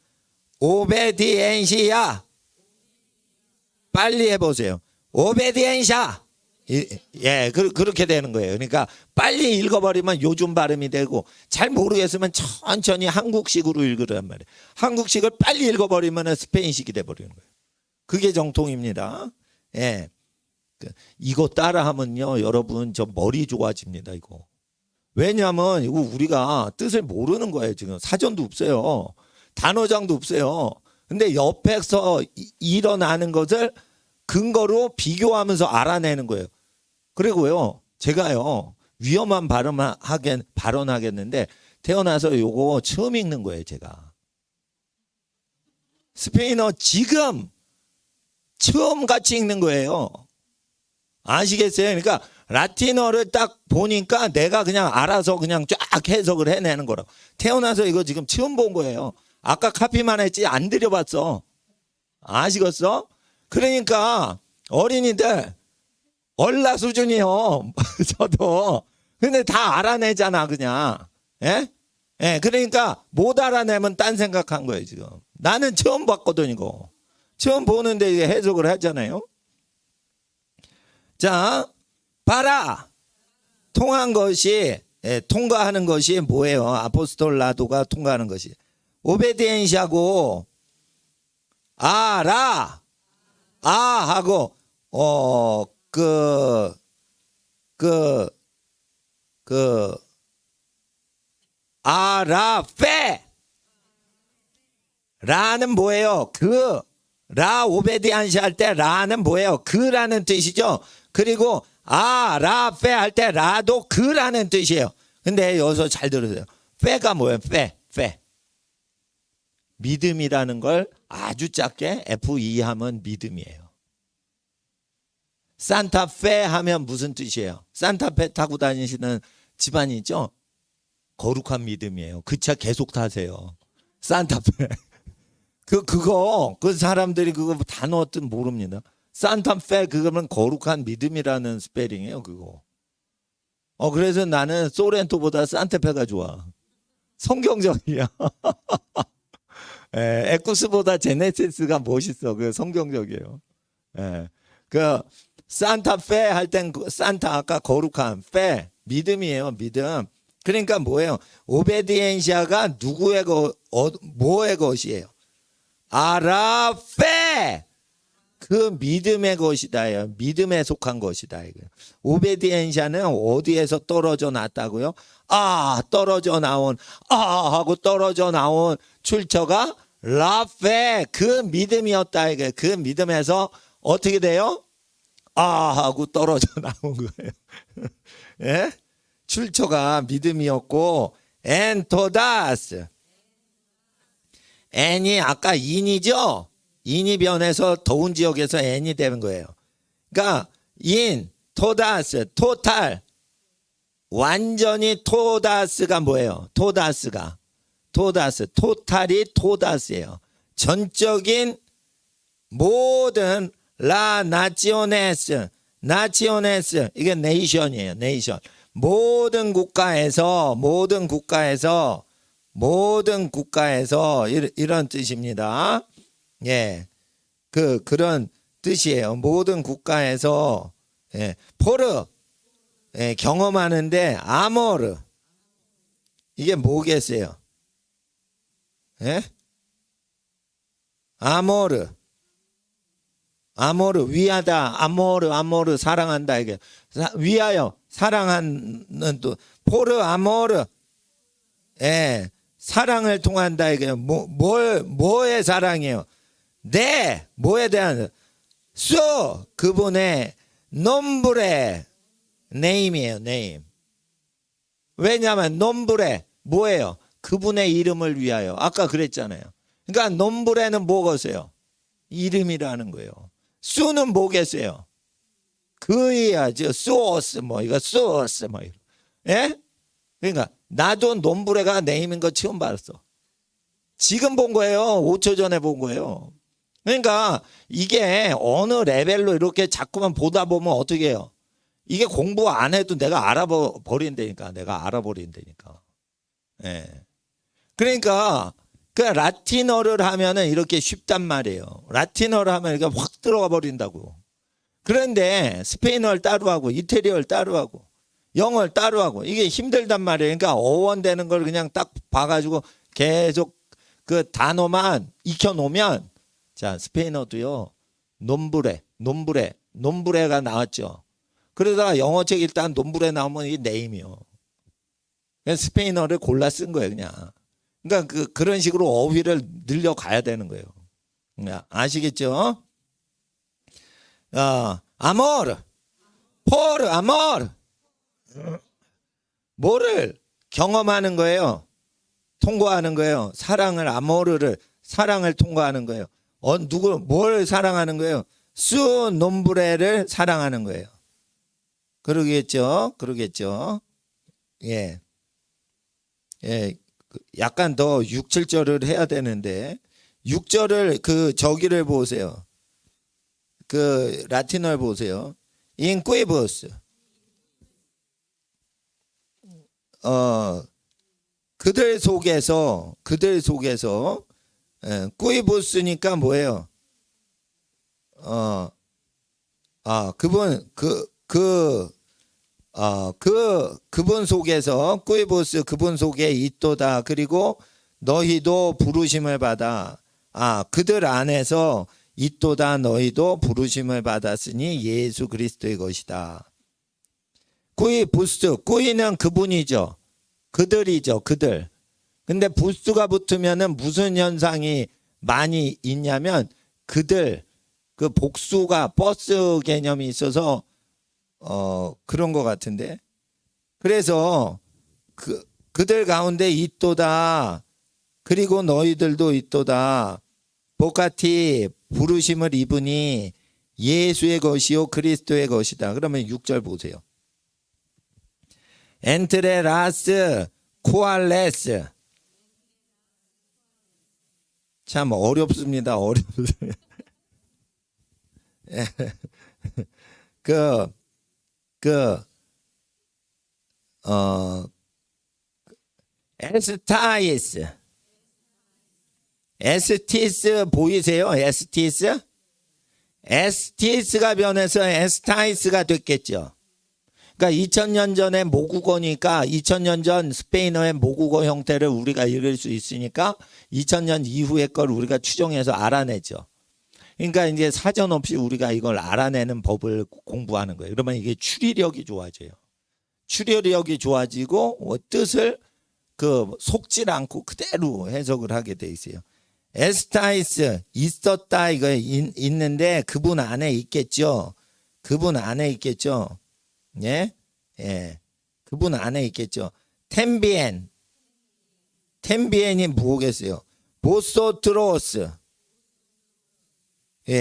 오베디엔시아. 빨리 해보세요. 오베디엔샤. 예, 그렇게 되는 거예요. 그러니까 빨리 읽어버리면 요즘 발음이 되고 잘 모르겠으면 천천히 한국식으로 읽으란 말이에요. 한국식을 빨리 읽어버리면 스페인식이 돼버리는 거예요. 그게 정통입니다. 예. 이거 따라하면요, 여러분, 저 머리 좋아집니다, 이거. 왜냐하면 이거 우리가 뜻을 모르는 거예요, 지금. 사전도 없어요. 단어장도 없어요. 근데 옆에서 일어나는 것을 근거로 비교하면서 알아내는 거예요. 그리고요, 제가요, 위험한 발언하겠는데, 태어나서 요거 처음 읽는 거예요, 제가. 스페인어 지금 처음 같이 읽는 거예요. 아시겠어요? 그러니까 라틴어를 딱 보니까 내가 그냥 알아서 그냥 쫙 해석을 해내는 거라고. 태어나서 이거 지금 처음 본 거예요. 아까 카피만 했지 안 들여봤어. 아시겠어? 그러니까 어린이들 얼라 수준이요. 저도. 근데 다 알아내잖아 그냥. 예? 예, 그러니까 못 알아내면 딴 생각한 거예요 지금. 나는 처음 봤거든 이거. 처음 보는데 이게 해석을 하잖아요. 자, 봐라. 통한 것이, 통과하는 것이 뭐예요? 아포스톨라도가 통과하는 것이. 오베디엔시하고, 하고, 페. 라는 뭐예요? 라 오베디안시 할 때 라는 뭐예요? 그라는 뜻이죠. 그리고 라페 할 때 라도 그라는 뜻이에요. 근데 여기서 잘 들으세요. 페가 뭐예요? 페. 믿음이라는 걸 아주 작게 FE 하면 믿음이에요. 산타페 하면 무슨 뜻이에요? 산타페 타고 다니시는 집안이 있죠? 거룩한 믿음이에요. 그 차 계속 타세요. 산타페. 그 사람들이 그거 단어 뜻 모릅니다. 산타페 그거는 거룩한 믿음이라는 스페링이에요, 그거. 그래서 나는 소렌토보다 산타페가 좋아. 성경적이야. 에쿠스보다 제네시스가 멋있어. 그 성경적이에요. 그 산타페 할 땐 산타 아까 거룩한 페 믿음이에요, 믿음. 그러니까 뭐예요? 오베디엔시아가 누구의 뭐의 것이에요? 아라페 그 믿음의 것이다. 믿음에 속한 것이다. 오베디엔샤는 어디에서 떨어져 났다고요? 떨어져 나온 하고 떨어져 나온 출처가 라페 그 믿음이었다. 그 믿음에서 어떻게 돼요? 하고 떨어져 나온 거예요. 예? 출처가 믿음이었고 엔토다스 N이 아까 인이죠? 인이 변해서 더운 지역에서 N이 되는 거예요. 그러니까 인, 토다스, 토탈. 완전히 토다스가 뭐예요? 토탈이 토다스예요. 전적인 모든 나치오네스 이게 네이션이에요. 네이션. 모든 국가에서 이런 뜻입니다. 예. 그런 뜻이에요. 모든 국가에서 포르 경험하는데 아모르 이게 뭐겠어요? 아모르 위하다. 아모르 사랑한다. 이게 위하여 사랑하는 또 포르 아모르 사랑을 통한다. 이게 뭐의 사랑이에요? 뭐에 대한 그분의 nombre 네임이에요. 네임. 왜냐하면 nombre 뭐예요? 그분의 이름을 위하여. 아까 그랬잖아요. 그러니까 nomb레는 뭐겠어요? 이름이라는 거예요. 수는 뭐겠어요? 그이야죠. 소스 이거 소스 예? 그러니까 나도 nom브레가 네임인 거 처음 봤어. 지금 본 거예요. 5초 전에 본 거예요. 그러니까 이게 어느 레벨로 이렇게 자꾸만 보다 보면 어떻게 해요? 이게 공부 안 해도 내가 알아버린다니까. 예. 그러니까 그 라틴어를 하면은 이렇게 쉽단 말이에요. 라틴어를 하면 이게 확 들어가 버린다고. 그런데 스페인어를 따로 하고 이태리어를 따로 하고 영어를 따로 하고 이게 힘들단 말이에요. 그러니까 어원되는 걸 그냥 딱 봐가지고 계속 그 단어만 익혀놓으면 자 스페인어도요. nom브레가 나왔죠. 그러다가 영어책 일단 nom브레 나오면 이게 네임이요. 스페인어를 골라 쓴 거예요, 그냥. 그러니까 그런 식으로 어휘를 늘려가야 되는 거예요. 아시겠죠? 아모르, 포르, 아모르. 뭐를 경험하는 거예요? 통과하는 거예요. 사랑을 통과하는 거예요. 뭘 사랑하는 거예요? nom브레를 사랑하는 거예요. 그러겠죠? 예. 약간 더 6, 7절을 해야 되는데 6절을 저기를 보세요. 그 라틴어를 보세요. 인퀴브스. 그들 속에서 꾸이부스니까 뭐예요? 그분 속에서 꾸이부스 그분 속에 있도다. 그리고 너희도 부르심을 받아. 그들 안에서 있도다. 너희도 부르심을 받았으니 예수 그리스도의 것이다. 꾸이는 그분이죠. 그들이죠. 그들. 근데 부스가 붙으면은 무슨 현상이 많이 있냐면 그들 그 복수가 버스 개념이 있어서 그런 것 같은데. 그래서 그들 가운데 있도다. 그리고 너희들도 있도다. 보카티 부르심을 입으니 예수의 것이요 그리스도의 것이다. 그러면 6절 보세요. 엔트레 라스 쿠알레스. 참 어렵습니다. 에스티스 보이세요? 에스티스가 변해서 에스타이스가 됐겠죠. 그러니까 2000년 전에 모국어니까 2000년 전 스페인어의 모국어 형태를 우리가 읽을 수 있으니까 2000년 이후의 걸 우리가 추정해서 알아내죠. 그러니까 이제 사전 없이 우리가 이걸 알아내는 법을 공부하는 거예요. 그러면 이게 추리력이 좋아져요. 추리력이 좋아지고 뜻을 속질 않고 그대로 해석을 하게 돼 있어요. 에스타이스 있었다 이거 있는데 그분 안에 있겠죠. 예? 그분 안에 있겠죠. 템비엔이 뭐겠어요? 보소트로스.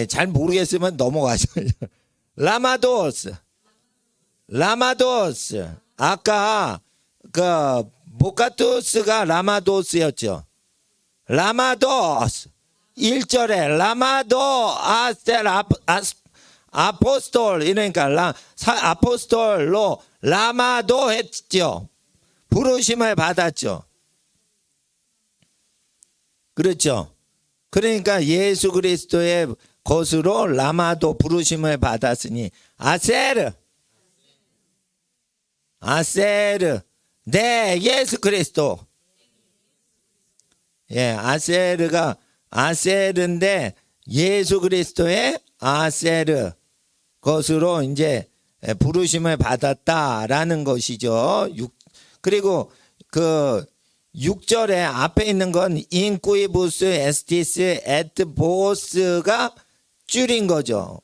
잘 모르겠으면 넘어가죠. 라마도스. 아까 그 모카투스가 라마도스였죠. 라마도스 1절에 라마도 아스텔 아포스톨 이러니까 아포스톨로 라마도 했죠. 부르심을 받았죠. 그렇죠. 그러니까 예수 그리스도의 것으로 라마도 부르심을 받았으니 아세르 네 예수 그리스도 예 아세르가 아세르인데 예수 그리스도의 아세르 것으로 이제 부르심을 받았다라는 것이죠. 그리고 그 6절에 앞에 있는 건 인쿠이부스 에스티스 에트보스가 줄인 거죠.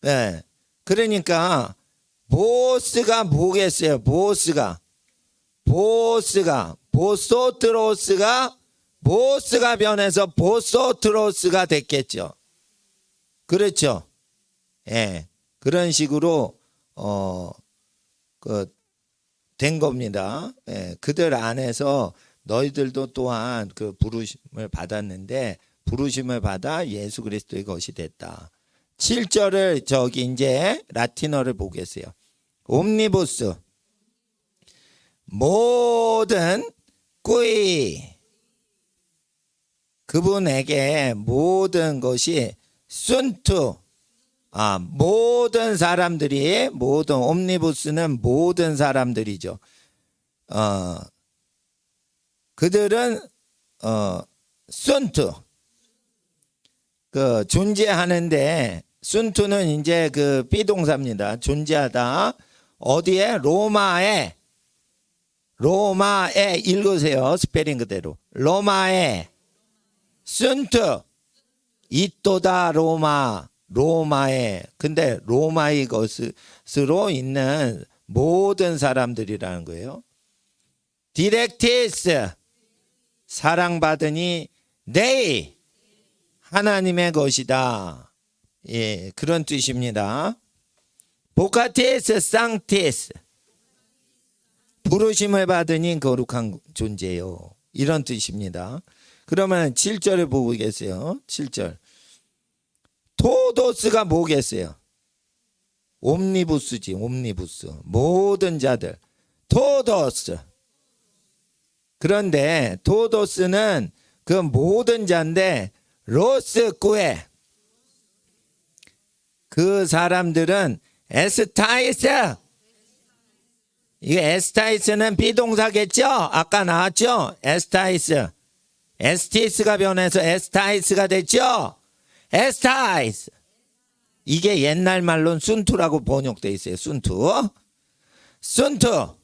네. 그러니까 보스가 뭐겠어요? 보스가 보소트로스가 보스가 변해서 보소트로스가 됐겠죠. 그렇죠. 예. 그런 식으로 된 겁니다. 예, 그들 안에서 너희들도 또한 그 부르심을 받았는데 부르심을 받아 예수 그리스도의 것이 됐다. 7절을 저기 이제 라틴어를 보겠어요. 옴니부스 모든 꾸이 그분에게 모든 것이 순투 모든 사람들이 모든 옴니부스는 모든 사람들이죠. 그들은 순투 그 존재하는데 순투는 이제 그 비동사입니다. 존재하다. 어디에? 로마에 읽으세요. 스페링 그대로. 로마에 순투 이또다 로마에 근데 로마의 것으로 있는 모든 사람들이라는 거예요. 디렉티스 사랑받으니 네이 하나님의 것이다. 예, 그런 뜻입니다. 보카티스 쌍티스 부르심을 받으니 거룩한 존재요. 이런 뜻입니다. 그러면 7절을 보고 계세요. 7절. 토도스가 뭐겠어요? 옴니부스지. 옴니부스 모든 자들 토도스. 그런데 토도스는 그 모든 자인데 로스 꾸에 그 사람들은 에스타이스 이게 에스타이스는 비동사겠죠? 아까 나왔죠? 에스타이스 에스티스가 변해서 에스타이스가 됐죠? 에스타이스 이게 옛날 말로는 순투라고 번역되어 있어요. 순투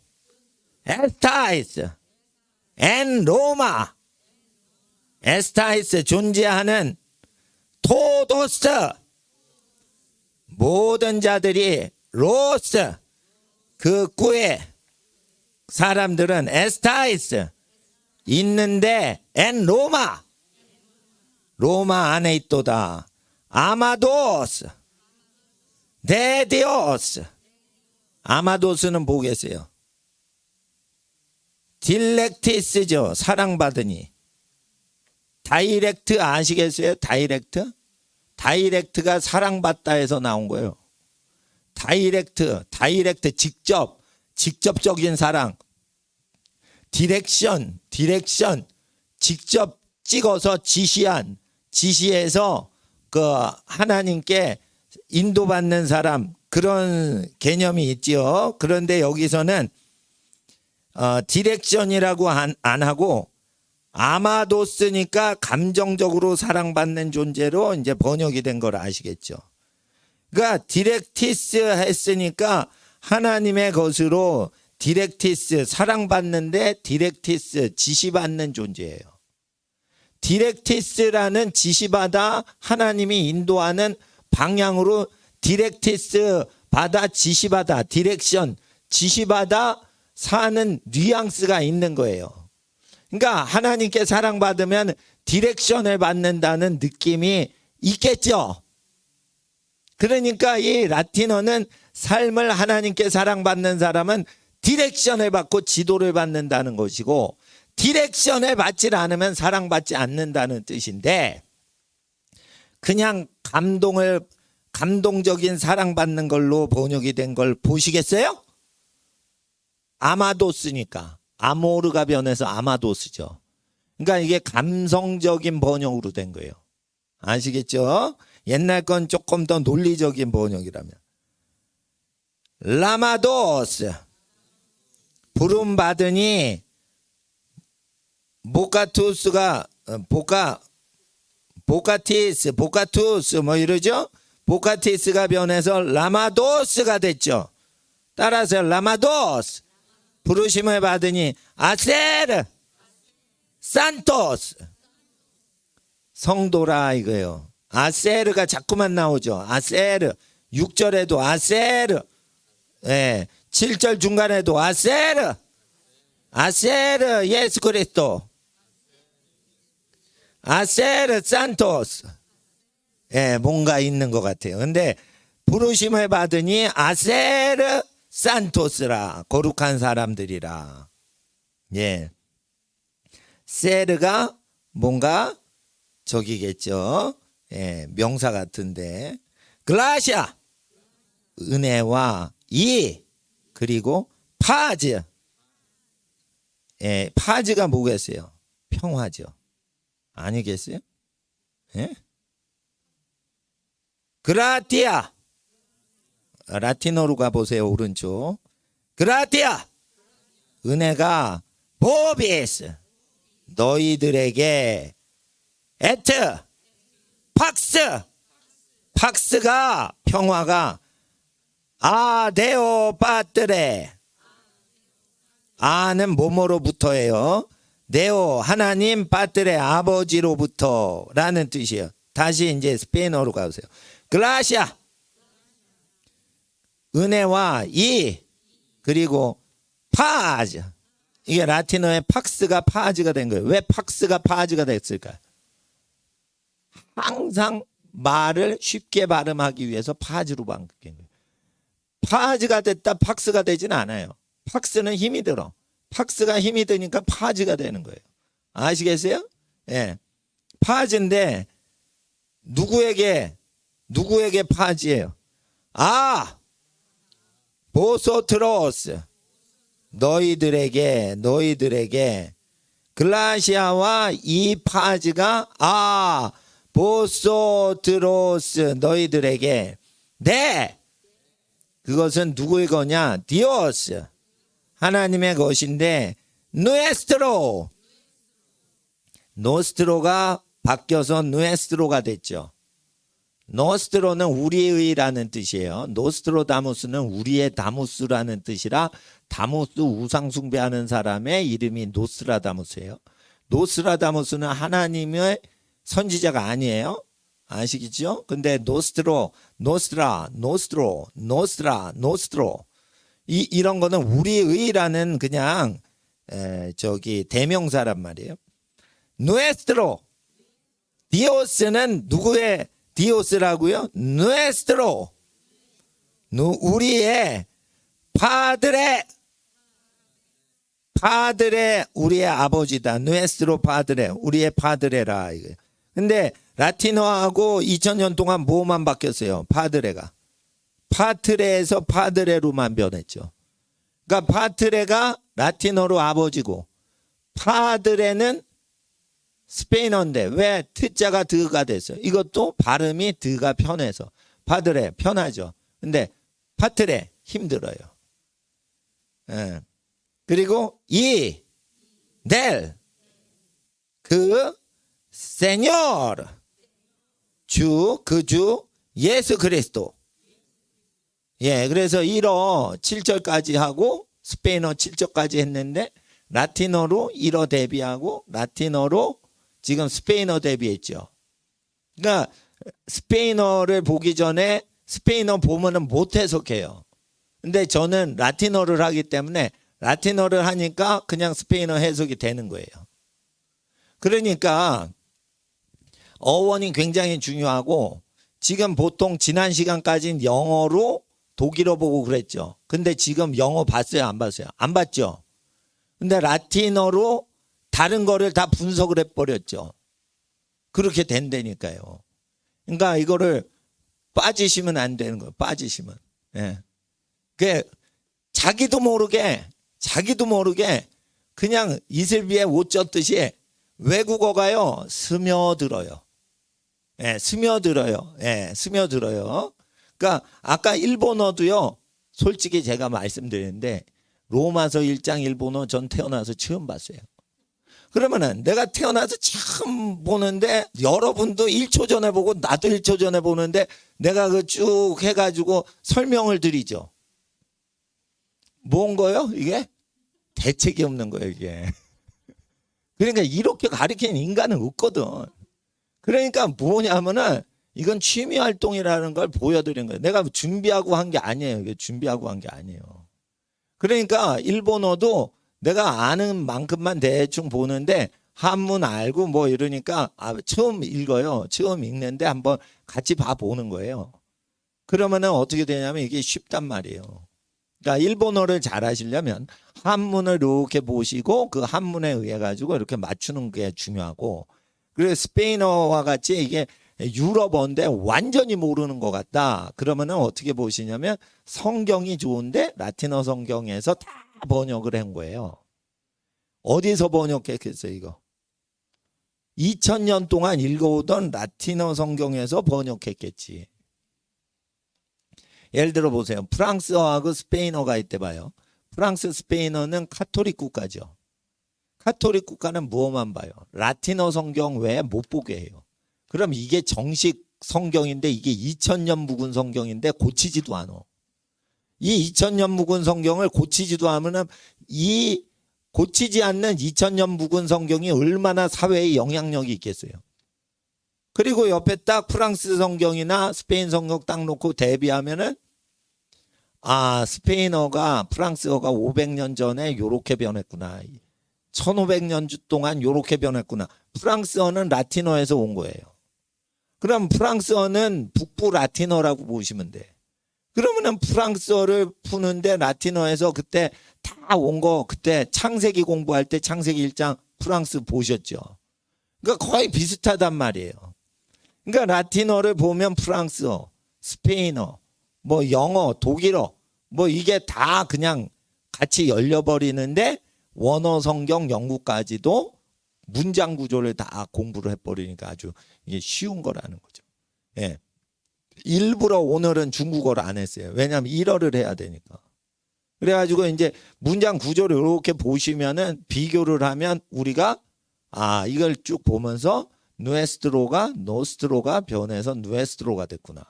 에스타이스 앤 로마 에스타이스 존재하는 토도스 모든 자들이 로스 그 꾸에 사람들은 에스타이스 있는데 앤 로마 안에 있도다. 아마도스 데디오스 아마도스는 뭐겠어요? 딜렉티스죠. 사랑받으니. 다이렉트 아시겠어요? 다이렉트가 사랑받다 해서 나온 거예요. 다이렉트 직접적인 사랑. 디렉션 직접 찍어서 지시해서 그 하나님께 인도받는 사람 그런 개념이 있지요. 그런데 여기서는 디렉션이라고 안 하고 아마도스니까 감정적으로 사랑받는 존재로 이제 번역이 된 걸 아시겠죠. 그러니까 디렉티스 했으니까 하나님의 것으로 디렉티스 사랑받는데 디렉티스 지시받는 존재예요. 디렉티스라는 지시받아 하나님이 인도하는 방향으로 디렉티스 받아 지시받아 디렉션 지시받아 사는 뉘앙스가 있는 거예요. 그러니까 하나님께 사랑받으면 디렉션을 받는다는 느낌이 있겠죠. 그러니까 이 라틴어는 삶을 하나님께 사랑받는 사람은 디렉션을 받고 지도를 받는다는 것이고, 디렉션을 받지 않으면 사랑받지 않는다는 뜻인데, 그냥 감동적인 사랑받는 걸로 번역이 된 걸 보시겠어요? 아마도스니까. 아모르가 변해서 아마도스죠. 그러니까 이게 감성적인 번역으로 된 거예요. 아시겠죠? 옛날 건 조금 더 논리적인 번역이라면. 라마도스. 부름 받으니 보카투스 뭐 이러죠? 보카티스가 변해서 라마도스가 됐죠. 따라서 라마도스. 부르심을 받으니 아세르 산토스 성도라 이거예요. 아세르가 자꾸만 나오죠. 아세르 6절에도 아세르, 예, 7절 중간에도 아세르 예수 그리스도, 아세르 산토스, 예, 뭔가 있는 것 같아요. 근데 부르심을 받으니 아세르 산토스라, 거룩한 사람들이라. 예, 세르가 뭔가 저기겠죠. 예, 명사 같은데. 글라시아 은혜와 이, 그리고 파즈. 예, 파즈가 뭐겠어요? 평화죠. 아니겠어요? 예? 그라티아. 라틴어로 가보세요. 오른쪽. 그라티아. 은혜가 보비스. 너희들에게. 에트. 팍스가 평화가 아데오 파트레. 아는 뭐뭐로부터예요. 네오 하나님, 파트레 아버지로부터 라는 뜻이에요. 다시 이제 스페인어로 가보세요. 글라시아 은혜와 이, 그리고 파즈. 이게 라틴어의 팍스가 파즈가 된 거예요. 왜 팍스가 파즈가 됐을까요? 항상 말을 쉽게 발음하기 위해서 파즈로 바뀐 거예요. 파즈가 됐다 팍스가 되진 않아요. 팍스는 힘이 들어. 팍스가 힘이 드니까 파즈가 되는 거예요. 아시겠어요? 예. 파즈인데 누구에게 파즈예요? 아, 보소트로스. 너희들에게 글라시아와 이 파즈가 보소트로스 너희들에게. 네, 그것은 누구의 거냐? 디오스 하나님의 것인데, 노스트로가 바뀌어서 누에스트로가 됐죠. 노스트로는 우리의라는 뜻이에요. 노스트로다무스는 우리의 다무스라는 뜻이라, 다무스 우상 숭배하는 사람의 이름이 노스트라다무스예요. 노스트라다무스는 하나님의 선지자가 아니에요. 아시겠죠? 근데 노스트로 이런 거는 우리의라는 그냥 대명사란 말이에요. 누에스트로. 디오스는 누구의 디오스라고요? 누에스트로. 우리의 파드레 우리의 아버지다. 누에스트로 파드레, 우리의 파드레라. 이거예요. 근데 라틴어하고 2000년 동안 뭐만 바뀌었어요? 파드레가. 파트레에서 파드레로만 변했죠. 그러니까 파트레가 라틴어로 아버지고, 파드레는 스페인어인데 왜 트자가 드가 됐어요? 이것도 발음이 드가 편해서. 파드레 편하죠. 근데 파트레 힘들어요. 예. 그리고 세뇨르 주 예수 그리스도. 예, 그래서 1어 7절까지 하고 스페인어 7절까지 했는데, 라틴어로 1어 대비하고 라틴어로 지금 스페인어 대비했죠. 그러니까 스페인어를 보기 전에 스페인어 보면은 못 해석해요. 근데 저는 라틴어를 하기 때문에 라틴어를 하니까 그냥 스페인어 해석이 되는 거예요. 그러니까 어원이 굉장히 중요하고, 지금 보통 지난 시간까지는 영어로 독일어 보고 그랬죠. 근데 지금 영어 봤어요? 안 봤어요? 안 봤죠. 근데 라틴어로 다른 거를 다 분석을 해버렸죠. 그렇게 된다니까요. 그러니까 이거를 빠지시면 안 되는 거예요. 빠지시면. 예. 그 자기도 모르게 그냥 이슬비에 옷 젖듯이 외국어가요 스며들어요. 예, 스며들어요. 예, 스며들어요. 그러니까 아까 일본어도요. 솔직히 제가 말씀드리는데 로마서 1장 일본어 전 태어나서 처음 봤어요. 그러면은 내가 태어나서 처음 보는데 여러분도 1초 전에 보고 나도 1초 전에 보는데 내가 그 쭉 해가지고 설명을 드리죠. 뭔 거요? 이게? 대책이 없는 거예요, 이게. 그러니까 이렇게 가르치는 인간은 없거든. 그러니까 뭐냐면은 이건 취미 활동이라는 걸 보여드린 거예요. 내가 준비하고 한 게 아니에요. 이게 준비하고 한 게 아니에요. 그러니까 일본어도 내가 아는 만큼만 대충 보는데 한문 알고 뭐 이러니까 처음 읽어요. 처음 읽는데 한번 같이 봐보는 거예요. 그러면은 어떻게 되냐면 이게 쉽단 말이에요. 그러니까 일본어를 잘 하시려면 한문을 이렇게 보시고 그 한문에 의해 가지고 이렇게 맞추는 게 중요하고, 그래서 스페인어와 같이 이게 유럽어인데 완전히 모르는 것 같다. 그러면은 어떻게 보시냐면 성경이 좋은데 라틴어 성경에서 다 번역을 한 거예요. 어디서 번역했겠어요, 이거? 2000년 동안 읽어오던 라틴어 성경에서 번역했겠지. 예를 들어 보세요. 프랑스어하고 스페인어가 있대 봐요. 프랑스, 스페인어는 카톨릭 국가죠. 카톨릭 국가는 무엇만 봐요? 라틴어 성경 외에 못 보게 해요. 그럼 이게 정식 성경인데 이게 2000년 묵은 성경인데 고치지도 않아. 이 2000년 묵은 성경을 고치지도 않으면 이 고치지 않는 2000년 묵은 성경이 얼마나 사회에 영향력이 있겠어요. 그리고 옆에 딱 프랑스 성경이나 스페인 성경 딱 놓고 대비하면은 스페인어가 프랑스어가 500년 전에 요렇게 변했구나. 1500년 동안 요렇게 변했구나. 프랑스어는 라틴어에서 온 거예요. 그럼 프랑스어는 북부 라틴어라고 보시면 돼. 그러면은 프랑스어를 푸는데 라틴어에서 그때 다 온 거, 그때 창세기 공부할 때 창세기 1장 프랑스 보셨죠? 그러니까 거의 비슷하단 말이에요. 그러니까 라틴어를 보면 프랑스어, 스페인어, 뭐 영어, 독일어, 뭐 이게 다 그냥 같이 열려버리는데 원어 성경 영국까지도 문장 구조를 다 공부를 해버리니까 아주 이게 쉬운 거라는 거죠. 예. 일부러 오늘은 중국어를 안 했어요. 왜냐하면 일어를 해야 되니까. 그래가지고 이제 문장 구조를 이렇게 보시면은 비교를 하면 우리가 이걸 쭉 보면서 누에스트로가 노스트로가 변해서 누에스트로가 됐구나.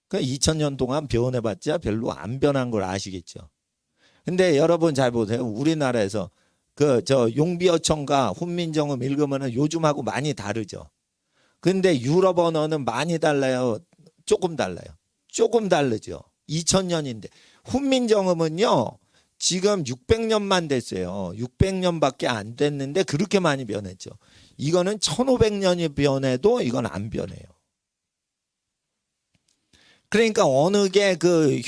그러니까 2000년 동안 변해봤자 별로 안 변한 걸 아시겠죠. 근데 여러분 잘 보세요. 우리나라에서 용비어천가 훈민정음 읽으면은 요즘하고 많이 다르죠. 근데 유럽 언어는 많이 달라요. 조금 달라요. 조금 다르죠. 2000년인데 훈민정음은요 지금 600년만 됐어요. 600년밖에 안 됐는데 그렇게 많이 변했죠. 이거는 1500년이 변해도 이건 안 변해요. 그러니까 어느 게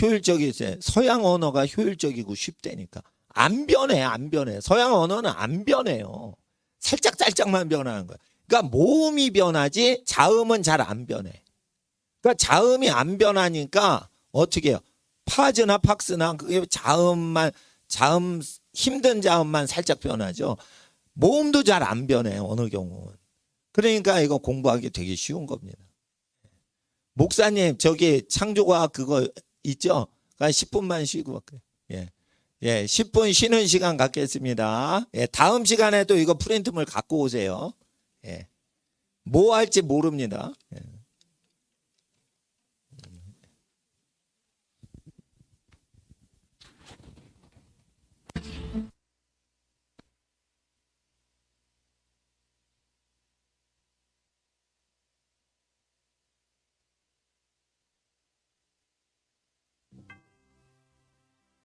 효율적이세요? 서양 언어가 효율적이고 쉽다니까. 안 변해, 안 변해. 서양 언어는 안 변해요. 살짝만 변하는 거야. 그러니까 모음이 변하지 자음은 잘 안 변해. 그러니까 자음이 안 변하니까 어떻게 해요? 파즈나 팍스나 그게 자음 힘든 자음만 살짝 변하죠. 모음도 잘 안 변해 어느 경우는. 그러니까 이거 공부하기 되게 쉬운 겁니다. 목사님 저기 창조과학 그거 있죠? 10분만 쉬고 갈게요. 예, 10분 쉬는 시간 갖겠습니다. 예, 다음 시간에도 이거 프린트물 갖고 오세요. 예, 뭐 할지 모릅니다. 예.